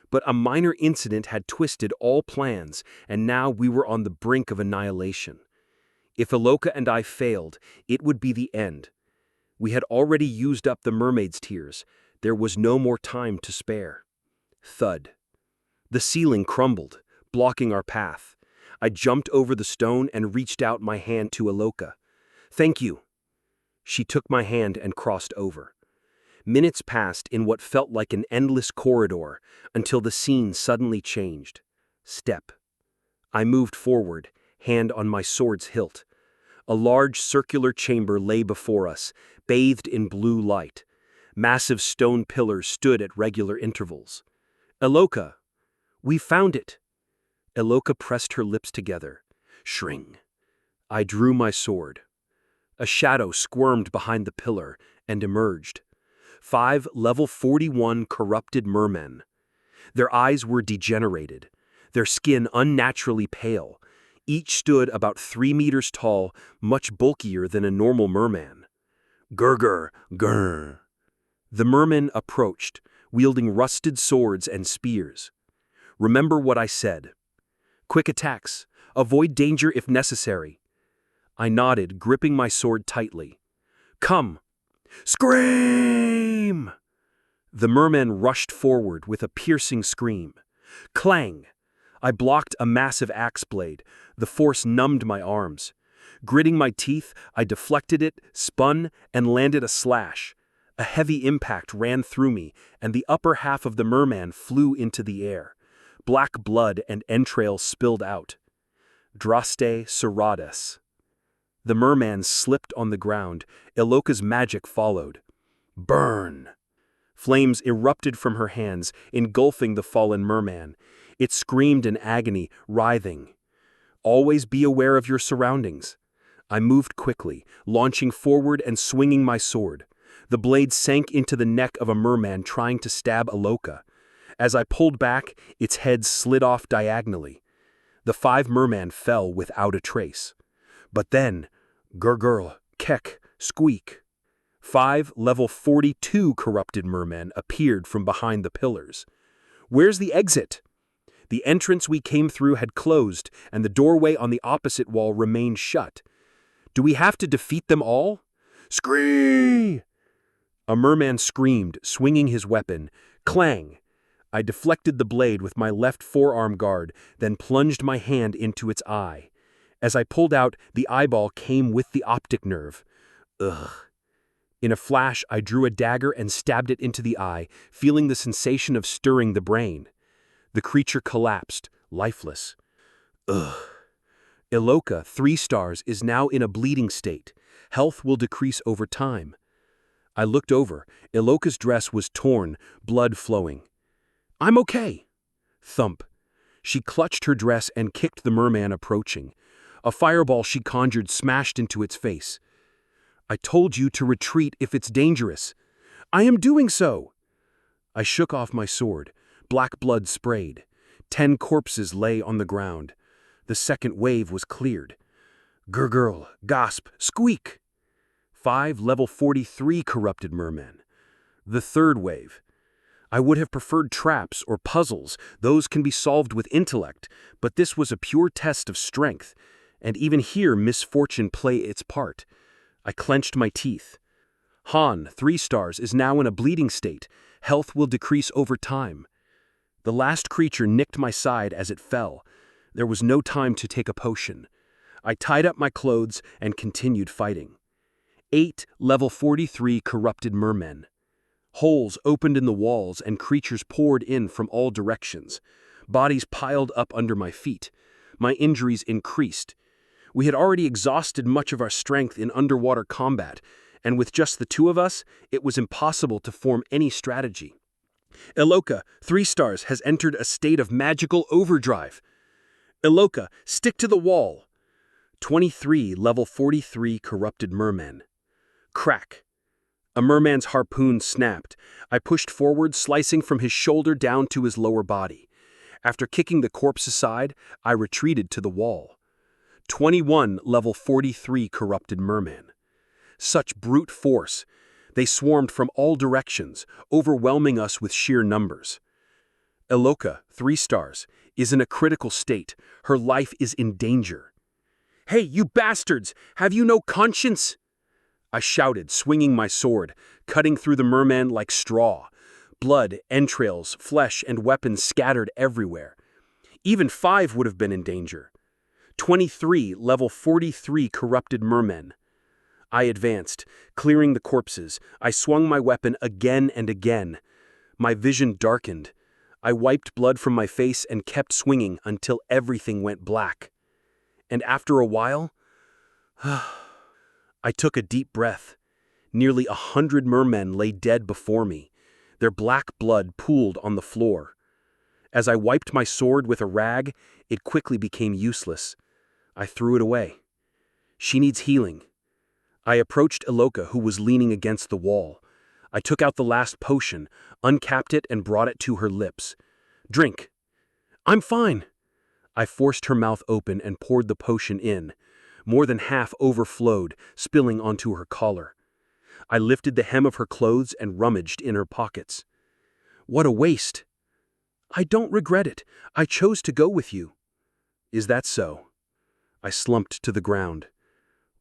But a minor incident had twisted all plans, and now we were on the brink of annihilation. If Iloka and I failed, it would be the end. We had already used up the mermaid's tears. There was no more time to spare. Thud. The ceiling crumbled, blocking our path. I jumped over the stone and reached out my hand to Iloka. Thank you. She took my hand and crossed over. Minutes passed in what felt like an endless corridor until the scene suddenly changed. Step. I moved forward, hand on my sword's hilt. A large circular chamber lay before us, bathed in blue light. Massive stone pillars stood at regular intervals. Iloka, we found it. Iloka pressed her lips together. Shring. I drew my sword. A shadow squirmed behind the pillar and emerged. 5 level 41 corrupted mermen. Their eyes were degenerated, their skin unnaturally pale. Each stood about 3 meters tall, much bulkier than a normal merman. Gurgur, grr. The mermen approached, wielding rusted swords and spears. Remember what I said. Quick attacks. Avoid danger if necessary. I nodded, gripping my sword tightly. Come. Scream! The merman rushed forward with a piercing scream. Clang! I blocked a massive axe blade. The force numbed my arms. Gritting my teeth, I deflected it, spun, and landed a slash. A heavy impact ran through me, and the upper half of the merman flew into the air. Black blood and entrails spilled out. Draste serratus. The merman slipped on the ground. Iloka's magic followed. Burn! Flames erupted from her hands, engulfing the fallen merman. It screamed in agony, writhing. Always be aware of your surroundings. I moved quickly, launching forward and swinging my sword. The blade sank into the neck of a merman trying to stab Iloka. As I pulled back, its head slid off diagonally. The 5 mermen fell without a trace. But then, gurgle, kek, squeak. 5 level 42 corrupted mermen appeared from behind the pillars. Where's the exit? The entrance we came through had closed, and the doorway on the opposite wall remained shut. Do we have to defeat them all? Scream! A merman screamed, swinging his weapon. Clang! I deflected the blade with my left forearm guard, then plunged my hand into its eye. As I pulled out, the eyeball came with the optic nerve. Ugh. In a flash, I drew a dagger and stabbed it into the eye, feeling the sensation of stirring the brain. The creature collapsed, lifeless. Ugh. Iloka, 3 stars, is now in a bleeding state. Health will decrease over time. I looked over. Iloka's dress was torn, blood flowing. I'm okay. Thump. She clutched her dress and kicked the merman approaching. A fireball she conjured smashed into its face. I told you to retreat if it's dangerous. I am doing so. I shook off my sword. Black blood sprayed. 10 corpses lay on the ground. The second wave was cleared. Gurgle, gasp, squeak. 5 level 43 corrupted mermen. The third wave. I would have preferred traps or puzzles. Those can be solved with intellect, but this was a pure test of strength, and even here misfortune play its part. I clenched my teeth. Han, 3 stars, is now in a bleeding state. Health will decrease over time. The last creature nicked my side as it fell. There was no time to take a potion. I tied up my clothes and continued fighting. 8 level 43 corrupted mermen. Holes opened in the walls and creatures poured in from all directions. Bodies piled up under my feet. My injuries increased. We had already exhausted much of our strength in underwater combat, and with just the 2 of us, it was impossible to form any strategy. Iloka, 3 stars, has entered a state of magical overdrive. Iloka, stick to the wall. 23 level 43 corrupted mermen. Crack. A merman's harpoon snapped. I pushed forward, slicing from his shoulder down to his lower body. After kicking the corpse aside, I retreated to the wall. 21 level 43 corrupted mermen. Such brute force. They swarmed from all directions, overwhelming us with sheer numbers. Iloka, 3 stars, is in a critical state. Her life is in danger. Hey, you bastards! Have you no conscience? I shouted, swinging my sword, cutting through the merman like straw. Blood, entrails, flesh, and weapons scattered everywhere. Even 5 would have been in danger. 23 level 43 corrupted mermen. I advanced, clearing the corpses. I swung my weapon again and again. My vision darkened. I wiped blood from my face and kept swinging until everything went black. And after a while, I took a deep breath. Nearly 100 mermen lay dead before me. Their black blood pooled on the floor. As I wiped my sword with a rag, it quickly became useless. I threw it away. She needs healing. I approached Iloka, who was leaning against the wall. I took out the last potion, uncapped it, and brought it to her lips. Drink. I'm fine. I forced her mouth open and poured the potion in. More than half overflowed, spilling onto her collar. I lifted the hem of her clothes and rummaged in her pockets. What a waste. I don't regret it. I chose to go with you. Is that so? I slumped to the ground.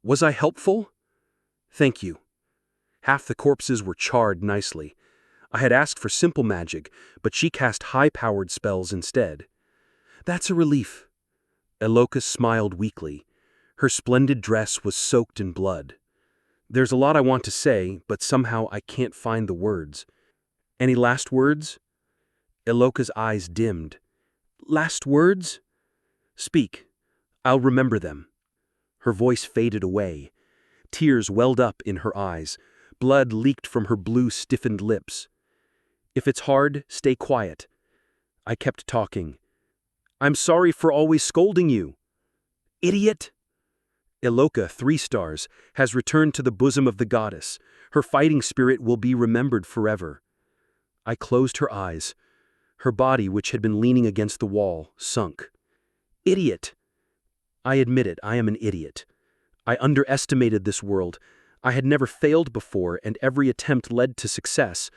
Was I helpful? Thank you. Half the corpses were charred nicely. I had asked for simple magic, but she cast high-powered spells instead. That's a relief. Iloka smiled weakly. Her splendid dress was soaked in blood. There's a lot I want to say, but somehow I can't find the words. Any last words? Iloka's eyes dimmed. Last words? Speak. I'll remember them. Her voice faded away. Tears welled up in her eyes. Blood leaked from her blue, stiffened lips. If it's hard, stay quiet. I kept talking. I'm sorry for always scolding you. Idiot! Iloka, 3 stars, has returned to the bosom of the goddess. Her fighting spirit will be remembered forever. I closed her eyes. Her body, which had been leaning against the wall, sunk. Idiot! I admit it, I am an idiot. I underestimated this world. I had never failed before, and every attempt led to success.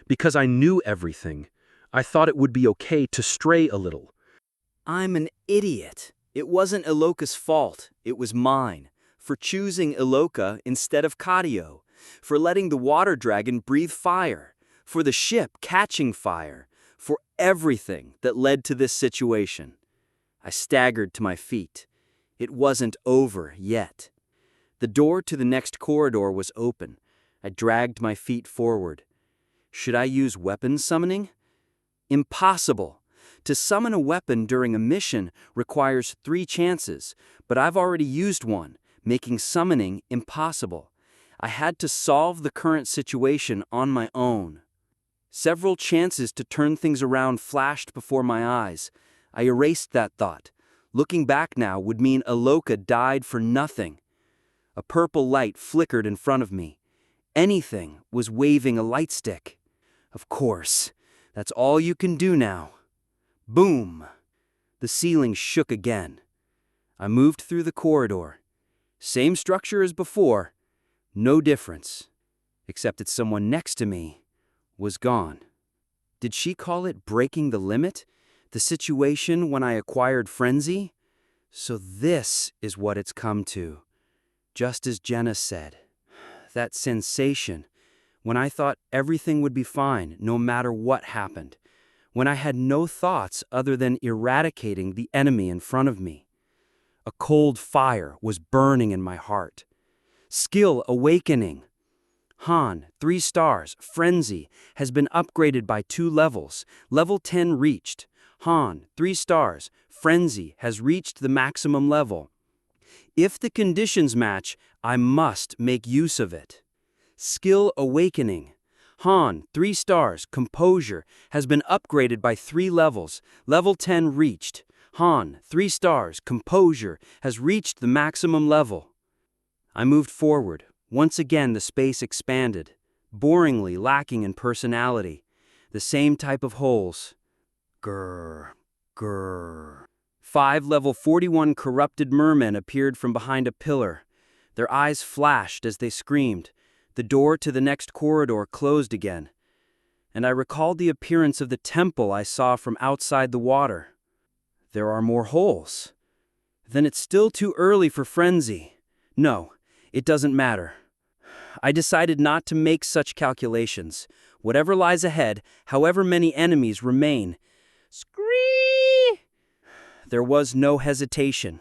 Because I knew everything, I thought it would be okay to stray a little. I'm an idiot. It wasn't Iloka's fault. It was mine. for choosing Iloka instead of Kadio, for letting the water dragon breathe fire, for the ship catching fire, for everything that led to this situation. I staggered to my feet. It wasn't over yet. The door to the next corridor was open. I dragged my feet forward. Should I use weapon summoning? Impossible. To summon a weapon during a mission requires 3 chances, but I've already used one, making summoning impossible. I had to solve the current situation on my own. Several chances to turn things around flashed before my eyes. I erased that thought. Looking back now would mean Iloka died for nothing. A purple light flickered in front of me. Anything was waving a light stick. Of course, that's all you can do now. Boom! The ceiling shook again. I moved through the corridor. Same structure as before. No difference. Except that someone next to me was gone. Did she call it breaking the limit? The situation when I acquired frenzy? So this is what it's come to. Just as Jenna said. That sensation, when I thought everything would be fine no matter what happened. When I had no thoughts other than eradicating the enemy in front of me. A cold fire was burning in my heart. Skill awakening. Han, 3 stars, Frenzy, has been upgraded by 2 levels. Level 10 reached. Han, 3 stars, Frenzy has reached the maximum level. If the conditions match, I must make use of it. Skill awakening. Han, 3 stars, Composure, has been upgraded by 3 levels. Level 10 reached. Han, 3 stars, Composure, has reached the maximum level. I moved forward. Once again the space expanded, boringly lacking in personality. The same type of holes. Grrr, grrr. 5 level 41 corrupted mermen appeared from behind a pillar. Their eyes flashed as they screamed. The door to the next corridor closed again. And I recalled the appearance of the temple I saw from outside the water. There are more holes. Then it's still too early for frenzy. No, it doesn't matter. I decided not to make such calculations. Whatever lies ahead, however many enemies remain. Scree! There was no hesitation.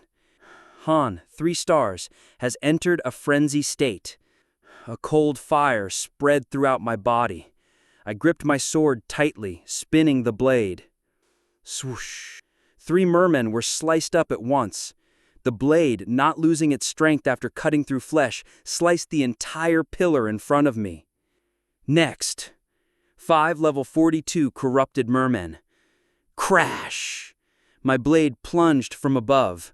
Han, 3 stars, has entered a frenzy state. A cold fire spread throughout my body. I gripped my sword tightly, spinning the blade. Swoosh! 3 mermen were sliced up at once. The blade, not losing its strength after cutting through flesh, sliced the entire pillar in front of me. Next, 5 level 42 corrupted mermen. Crash! My blade plunged from above.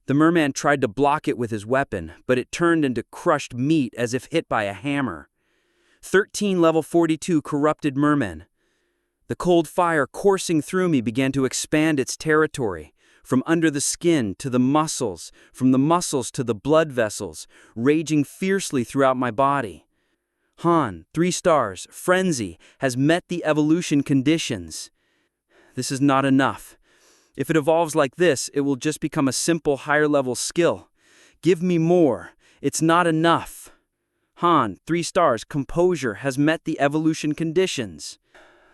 The merman tried to block it with his weapon, but it turned into crushed meat as if hit by a hammer. 13 level 42 corrupted mermen. The cold fire coursing through me began to expand its territory, from under the skin to the muscles, from the muscles to the blood vessels, raging fiercely throughout my body. Han, 3 stars, Frenzy, has met the evolution conditions. This is not enough. If it evolves like this, it will just become a simple higher-level skill. Give me more. It's not enough. Han, 3 stars, Composure, has met the evolution conditions.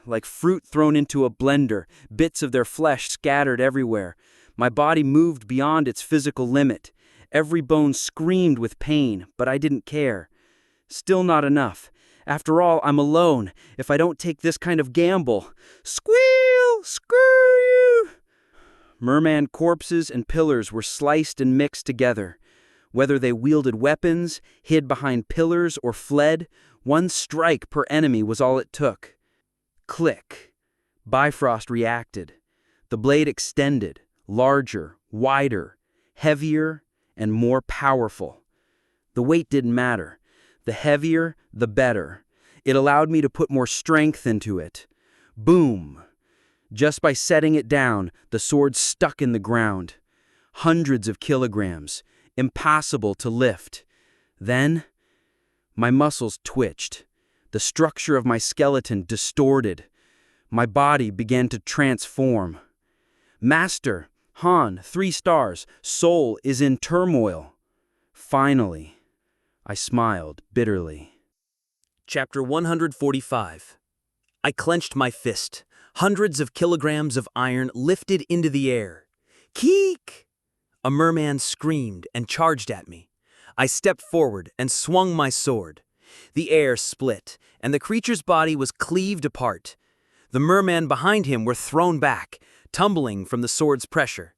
Like fruit thrown into a blender, bits of their flesh scattered everywhere. My body moved beyond its physical limit. Every bone screamed with pain, but I didn't care. Still not enough. After all, I'm alone. If I don't take this kind of gamble. Squeal! Screw! Merman corpses and pillars were sliced and mixed together. Whether they wielded weapons, hid behind pillars, or fled, 1 strike per enemy was all it took. Click. Bifrost reacted. The blade extended, larger, wider, heavier, and more powerful. The weight didn't matter. The heavier, the better. It allowed me to put more strength into it. Boom! Just by setting it down, the sword stuck in the ground. Hundreds of kilograms, impossible to lift. Then, my muscles twitched. The structure of my skeleton distorted. My body began to transform. Master, Han, 3 stars, soul is in turmoil. Finally, I smiled bitterly. Chapter 145. I clenched my fist. Hundreds of kilograms of iron lifted into the air. Keek! A merman screamed and charged at me. I stepped forward and swung my sword. The air split, and the creature's body was cleaved apart. The merman behind him were thrown back, tumbling from the sword's pressure.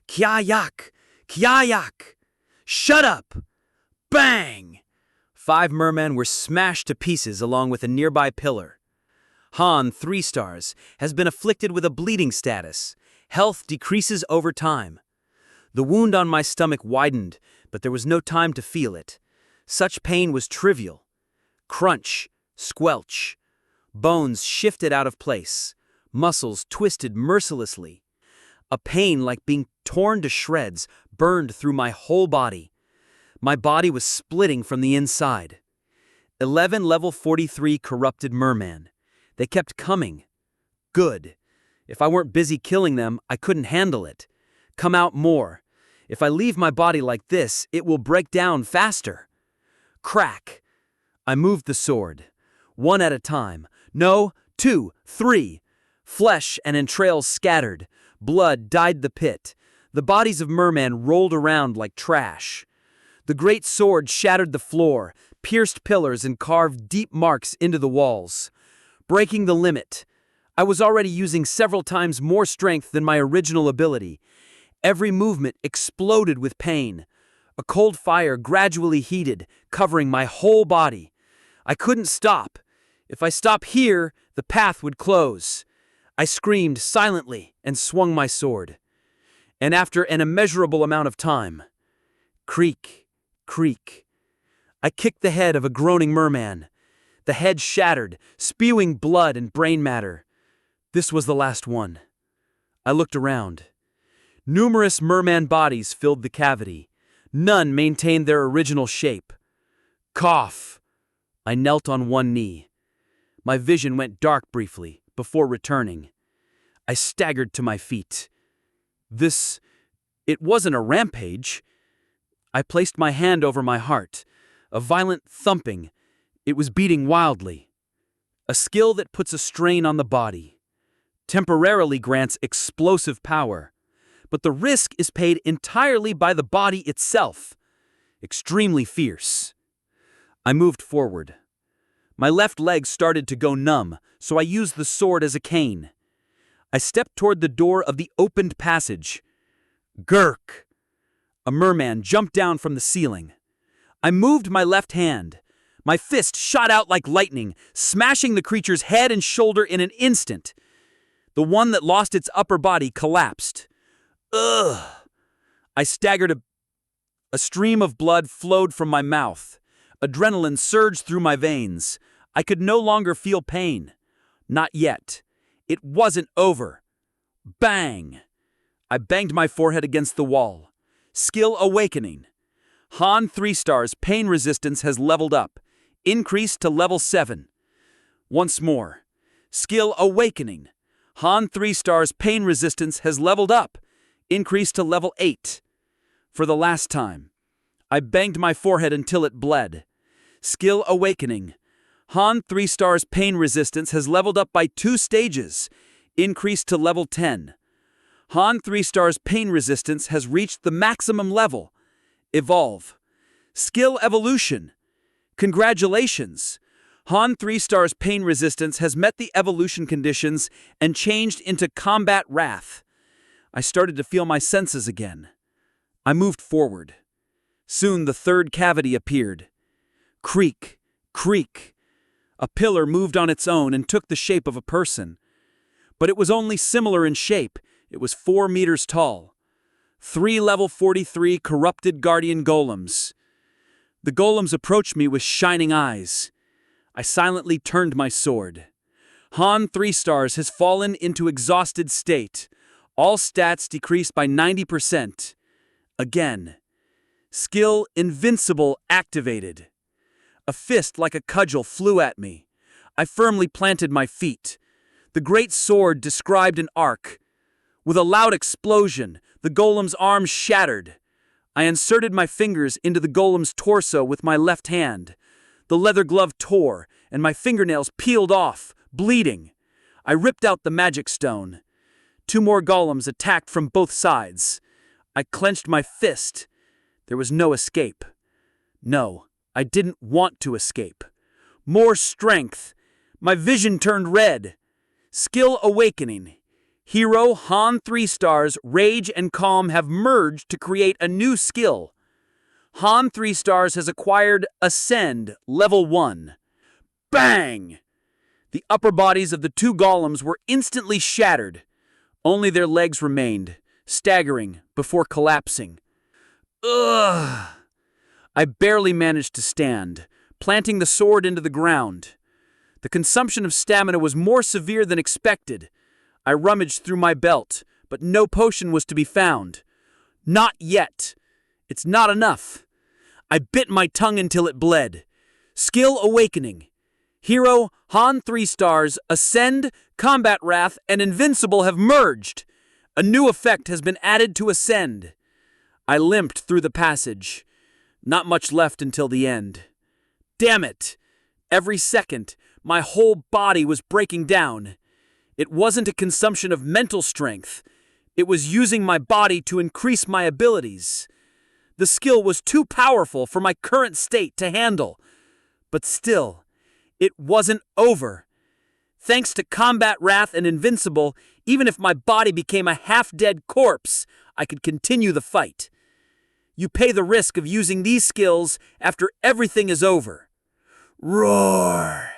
Kya-yak! Kya-yak! Shut up! Bang! 5 mermen were smashed to pieces along with a nearby pillar. Han, 3 stars, has been afflicted with a bleeding status. Health decreases over time. The wound on my stomach widened, but there was no time to feel it. Such pain was trivial. Crunch, squelch. Bones shifted out of place. Muscles twisted mercilessly. A pain like being torn to shreds burned through my whole body. My body was splitting from the inside. 11 level 43 corrupted merman. They kept coming. Good. If I weren't busy killing them, I couldn't handle it. Come out more. If I leave my body like this, it will break down faster. Crack. I moved the sword. 1 at a time. No, 2, 3. Flesh and entrails scattered. Blood dyed the pit. The bodies of mermen rolled around like trash. The great sword shattered the floor, pierced pillars and carved deep marks into the walls. Breaking the limit. I was already using several times more strength than my original ability. Every movement exploded with pain. A cold fire gradually heated, covering my whole body. I couldn't stop. If I stopped here, the path would close. I screamed silently and swung my sword. And after an immeasurable amount of time, creak, creak, I kicked the head of a groaning merman. The head shattered, spewing blood and brain matter. This was the last one. I looked around. Numerous merman bodies filled the cavity. None maintained their original shape. Cough. I knelt on one knee. My vision went dark briefly, before returning. I staggered to my feet. It wasn't a rampage. I placed my hand over my heart. A violent thumping. It was beating wildly. A skill that puts a strain on the body. Temporarily grants explosive power. But the risk is paid entirely by the body itself. Extremely fierce. I moved forward. My left leg started to go numb, so I used the sword as a cane. I stepped toward the door of the opened passage. Gurk! A merman jumped down from the ceiling. I moved my left hand. My fist shot out like lightning, smashing the creature's head and shoulder in an instant. The one that lost its upper body collapsed. Ugh! I staggered. A stream of blood flowed from my mouth. Adrenaline surged through my veins. I could no longer feel pain. Not yet. It wasn't over. Bang! I banged my forehead against the wall. Skill awakening. Han 3 stars pain resistance has leveled up. Increased to level 7. Once more. Skill awakening. Han 3 stars pain resistance has leveled up. Increased to level 8. For the last time. I banged my forehead until it bled. Skill awakening. Han 3 stars pain resistance has leveled up by 2 stages. Increased to level 10. Han 3 stars pain resistance has reached the maximum level. Evolve. Skill evolution. Congratulations! Han 3 stars pain resistance has met the evolution conditions and changed into combat wrath. I started to feel my senses again. I moved forward. Soon the third cavity appeared. Creak, creak. A pillar moved on its own and took the shape of a person. But it was only similar in shape. It was 4 meters tall. 3 level 43 corrupted guardian golems. The golems approached me with shining eyes. I silently turned my sword. Han 3 stars has fallen into exhausted state. All stats decreased by 90%. Again. Skill invincible activated. A fist like a cudgel flew at me. I firmly planted my feet. The great sword described an arc. With a loud explosion, the golem's arms shattered. I inserted my fingers into the golem's torso with my left hand. The leather glove tore, and my fingernails peeled off, bleeding. I ripped out the magic stone. 2 more golems attacked from both sides. I clenched my fist. There was no escape. No, I didn't want to escape. More strength. My vision turned red. Skill awakening. Hero, Han 3 stars, Rage, and Calm have merged to create a new skill. Han 3 stars has acquired Ascend, level 1. Bang! The upper bodies of the 2 golems were instantly shattered. Only their legs remained, staggering before collapsing. Ugh! I barely managed to stand, planting the sword into the ground. The consumption of stamina was more severe than expected. I rummaged through my belt, but no potion was to be found. Not yet. It's not enough. I bit my tongue until it bled. Skill awakening. Hero, Han 3 stars, Ascend, Combat Wrath, and Invincible have merged. A new effect has been added to Ascend. I limped through the passage. Not much left until the end. Damn it! Every second, my whole body was breaking down. It wasn't a consumption of mental strength. It was using my body to increase my abilities. The skill was too powerful for my current state to handle. But still, it wasn't over. Thanks to Combat Wrath and Invincible, even if my body became a half-dead corpse, I could continue the fight. You pay the risk of using these skills after everything is over. Roar!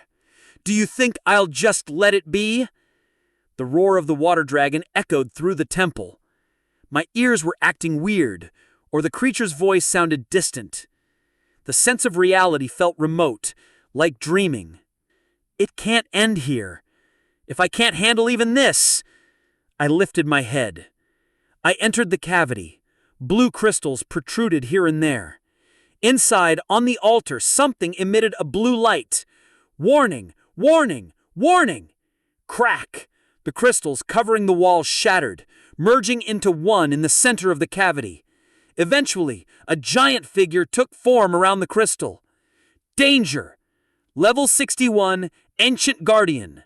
Do you think I'll just let it be? The roar of the water dragon echoed through the temple. My ears were acting weird, or the creature's voice sounded distant. The sense of reality felt remote, like dreaming. It can't end here. If I can't handle even this... I lifted my head. I entered the cavity. Blue crystals protruded here and there. Inside, on the altar, something emitted a blue light. Warning! Warning! Warning! Crack! The crystals covering the wall shattered, merging into one in the center of the cavity. Eventually, a giant figure took form around the crystal. Danger! Level 61, Ancient Guardian.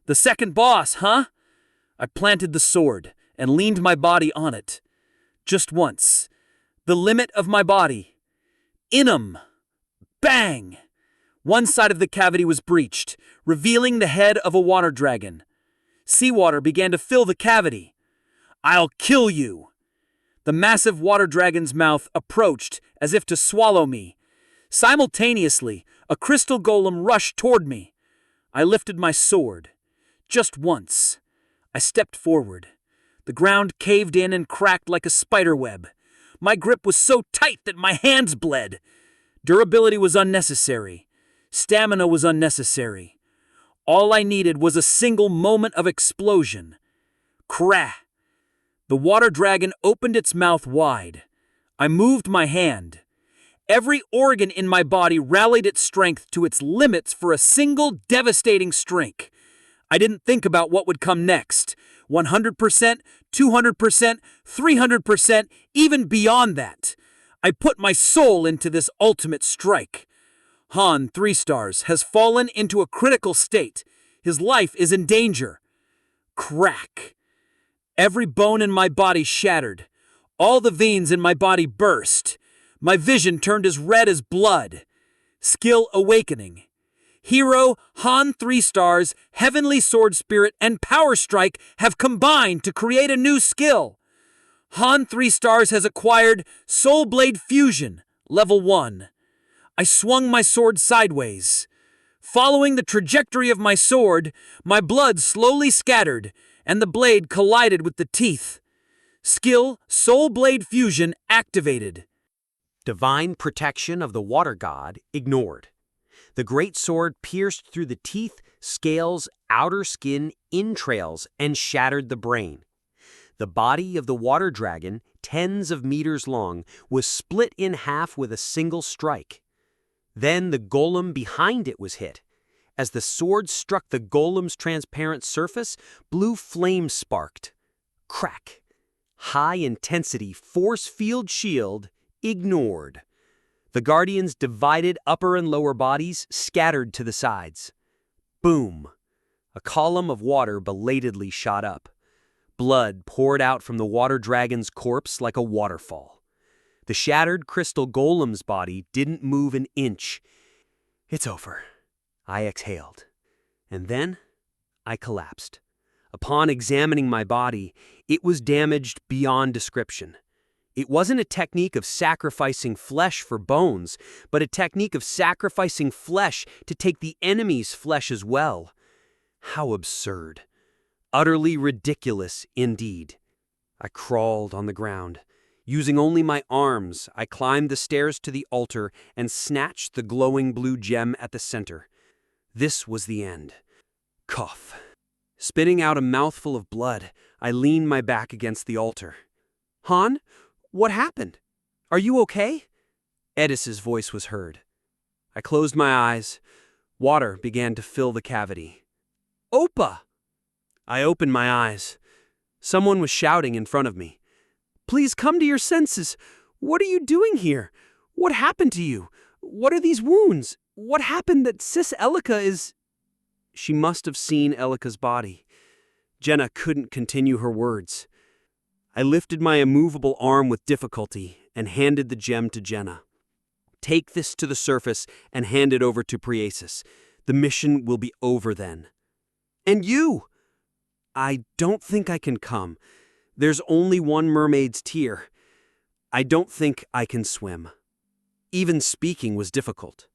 The second boss, huh? I planted the sword and leaned my body on it. Just once. The limit of my body. Inum! Bang! One side of the cavity was breached, revealing the head of a water dragon. Seawater began to fill the cavity. I'll kill you! The massive water dragon's mouth approached as if to swallow me. Simultaneously, a crystal golem rushed toward me. I lifted my sword. Just once. I stepped forward. The ground caved in and cracked like a spider web. My grip was so tight that my hands bled. Durability was unnecessary. Stamina was unnecessary. All I needed was a single moment of explosion. Krah! The water dragon opened its mouth wide. I moved my hand. Every organ in my body rallied its strength to its limits for a single devastating strike. I didn't think about what would come next. 100%, 200%, 300%, even beyond that. I put my soul into this ultimate strike. Han 3 stars has fallen into a critical state. His life is in danger. Crack. Every bone in my body shattered. All the veins in my body burst. My vision turned as red as blood. Skill awakening. Hero, Han 3 stars, Heavenly Sword Spirit, and Power Strike have combined to create a new skill. Han 3 stars has acquired Soul Blade Fusion, level 1. I swung my sword sideways. Following the trajectory of my sword, my blood slowly scattered, and the blade collided with the teeth. Skill Soul Blade Fusion activated. Divine protection of the water god ignored. The great sword pierced through the teeth, scales, outer skin, entrails, and shattered the brain. The body of the water dragon, tens of meters long, was split in half with a single strike. Then the golem behind it was hit. As the sword struck the golem's transparent surface, blue flames sparked. Crack! High-intensity force field shield ignored. The Guardians' divided upper and lower bodies scattered to the sides. Boom! A column of water belatedly shot up. Blood poured out from the water dragon's corpse like a waterfall. The shattered crystal golem's body didn't move an inch. It's over. I exhaled. And then I collapsed. Upon examining my body, it was damaged beyond description. It wasn't a technique of sacrificing flesh for bones, but a technique of sacrificing flesh to take the enemy's flesh as well. How absurd. Utterly ridiculous indeed. I crawled on the ground. Using only my arms, I climbed the stairs to the altar and snatched the glowing blue gem at the center. This was the end. Cough. Spitting out a mouthful of blood, I leaned my back against the altar. Han, what happened? Are you okay? Edis's voice was heard. I closed my eyes. Water began to fill the cavity. Oppa! I opened my eyes. Someone was shouting in front of me. Please come to your senses. What are you doing here? What happened to you? What are these wounds? What happened that Sis Elika is... She must have seen Elika's body. Jenna couldn't continue her words. I lifted my immovable arm with difficulty and handed the gem to Jenna. Take this to the surface and hand it over to Priasis. The mission will be over then. And you! I don't think I can come. There's only one mermaid's tear. I don't think I can swim. Even speaking was difficult.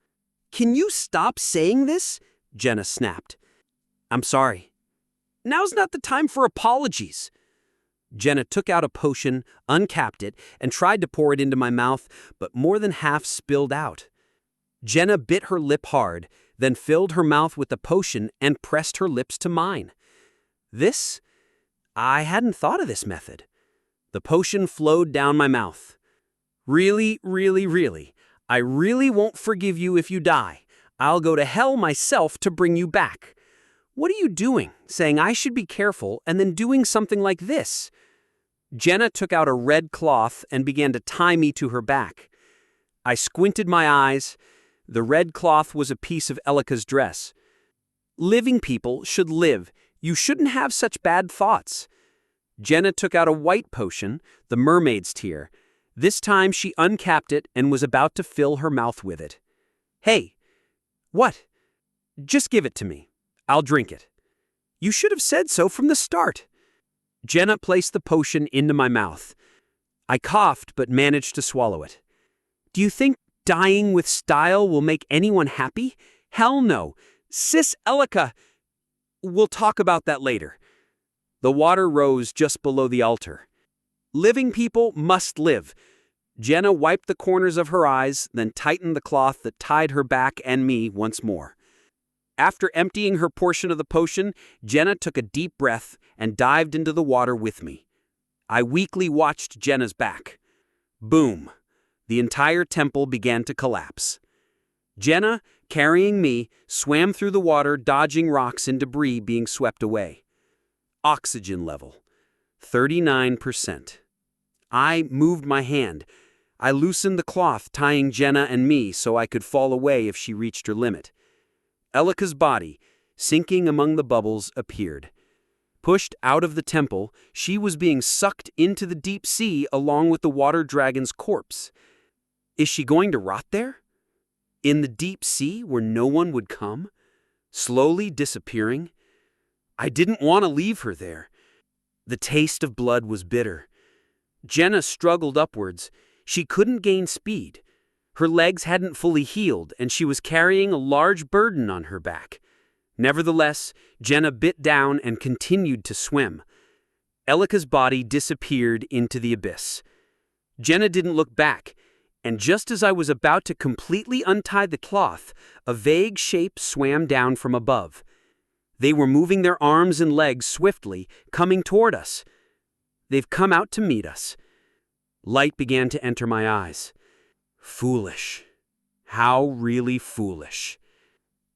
Can you stop saying this? Jenna snapped. I'm sorry. Now's not the time for apologies. Jenna took out a potion, uncapped it, and tried to pour it into my mouth, but more than half spilled out. Jenna bit her lip hard, then filled her mouth with the potion and pressed her lips to mine. I hadn't thought of this method. The potion flowed down my mouth. Really, I really won't forgive you if you die. I'll go to hell myself to bring you back. What are you doing, saying I should be careful and then doing something like this? Jenna took out a red cloth and began to tie me to her back. I squinted my eyes. The red cloth was a piece of Elika's dress. Living people should live. You shouldn't have such bad thoughts. Jenna took out a white potion, the mermaid's tear. This time she uncapped it and was about to fill her mouth with it. Hey, what? Just give it to me. I'll drink it. You should have said so from the start. Jenna placed the potion into my mouth. I coughed but managed to swallow it. Do you think dying with style will make anyone happy? Hell no. Sis Elika... We'll talk about that later. The water rose just below the altar. Living people must live. Jenna wiped the corners of her eyes, then tightened the cloth that tied her back and me once more. After emptying her portion of the potion, Jenna took a deep breath and dived into the water with me. I weakly watched Jenna's back. Boom! The entire temple began to collapse. Jenna, carrying me, swam through the water, dodging rocks and debris being swept away. Oxygen level, 39%. I moved my hand. I loosened the cloth tying Jenna and me so I could fall away if she reached her limit. Elika's body, sinking among the bubbles, appeared. Pushed out of the temple, she was being sucked into the deep sea along with the water dragon's corpse. Is she going to rot there? In the deep sea where no one would come? Slowly disappearing? I didn't want to leave her there. The taste of blood was bitter. Jenna struggled upwards. She couldn't gain speed. Her legs hadn't fully healed, and she was carrying a large burden on her back. Nevertheless, Jenna bit down and continued to swim. Elika's body disappeared into the abyss. Jenna didn't look back, and just as I was about to completely untie the cloth, a vague shape swam down from above. They were moving their arms and legs swiftly, coming toward us. They've come out to meet us. Light began to enter my eyes. Foolish. How really foolish.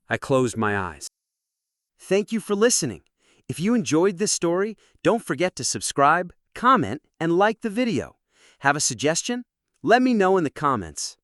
I closed my eyes. Thank you for listening. If you enjoyed this story, don't forget to subscribe, comment, and like the video. Have a suggestion? Let me know in the comments.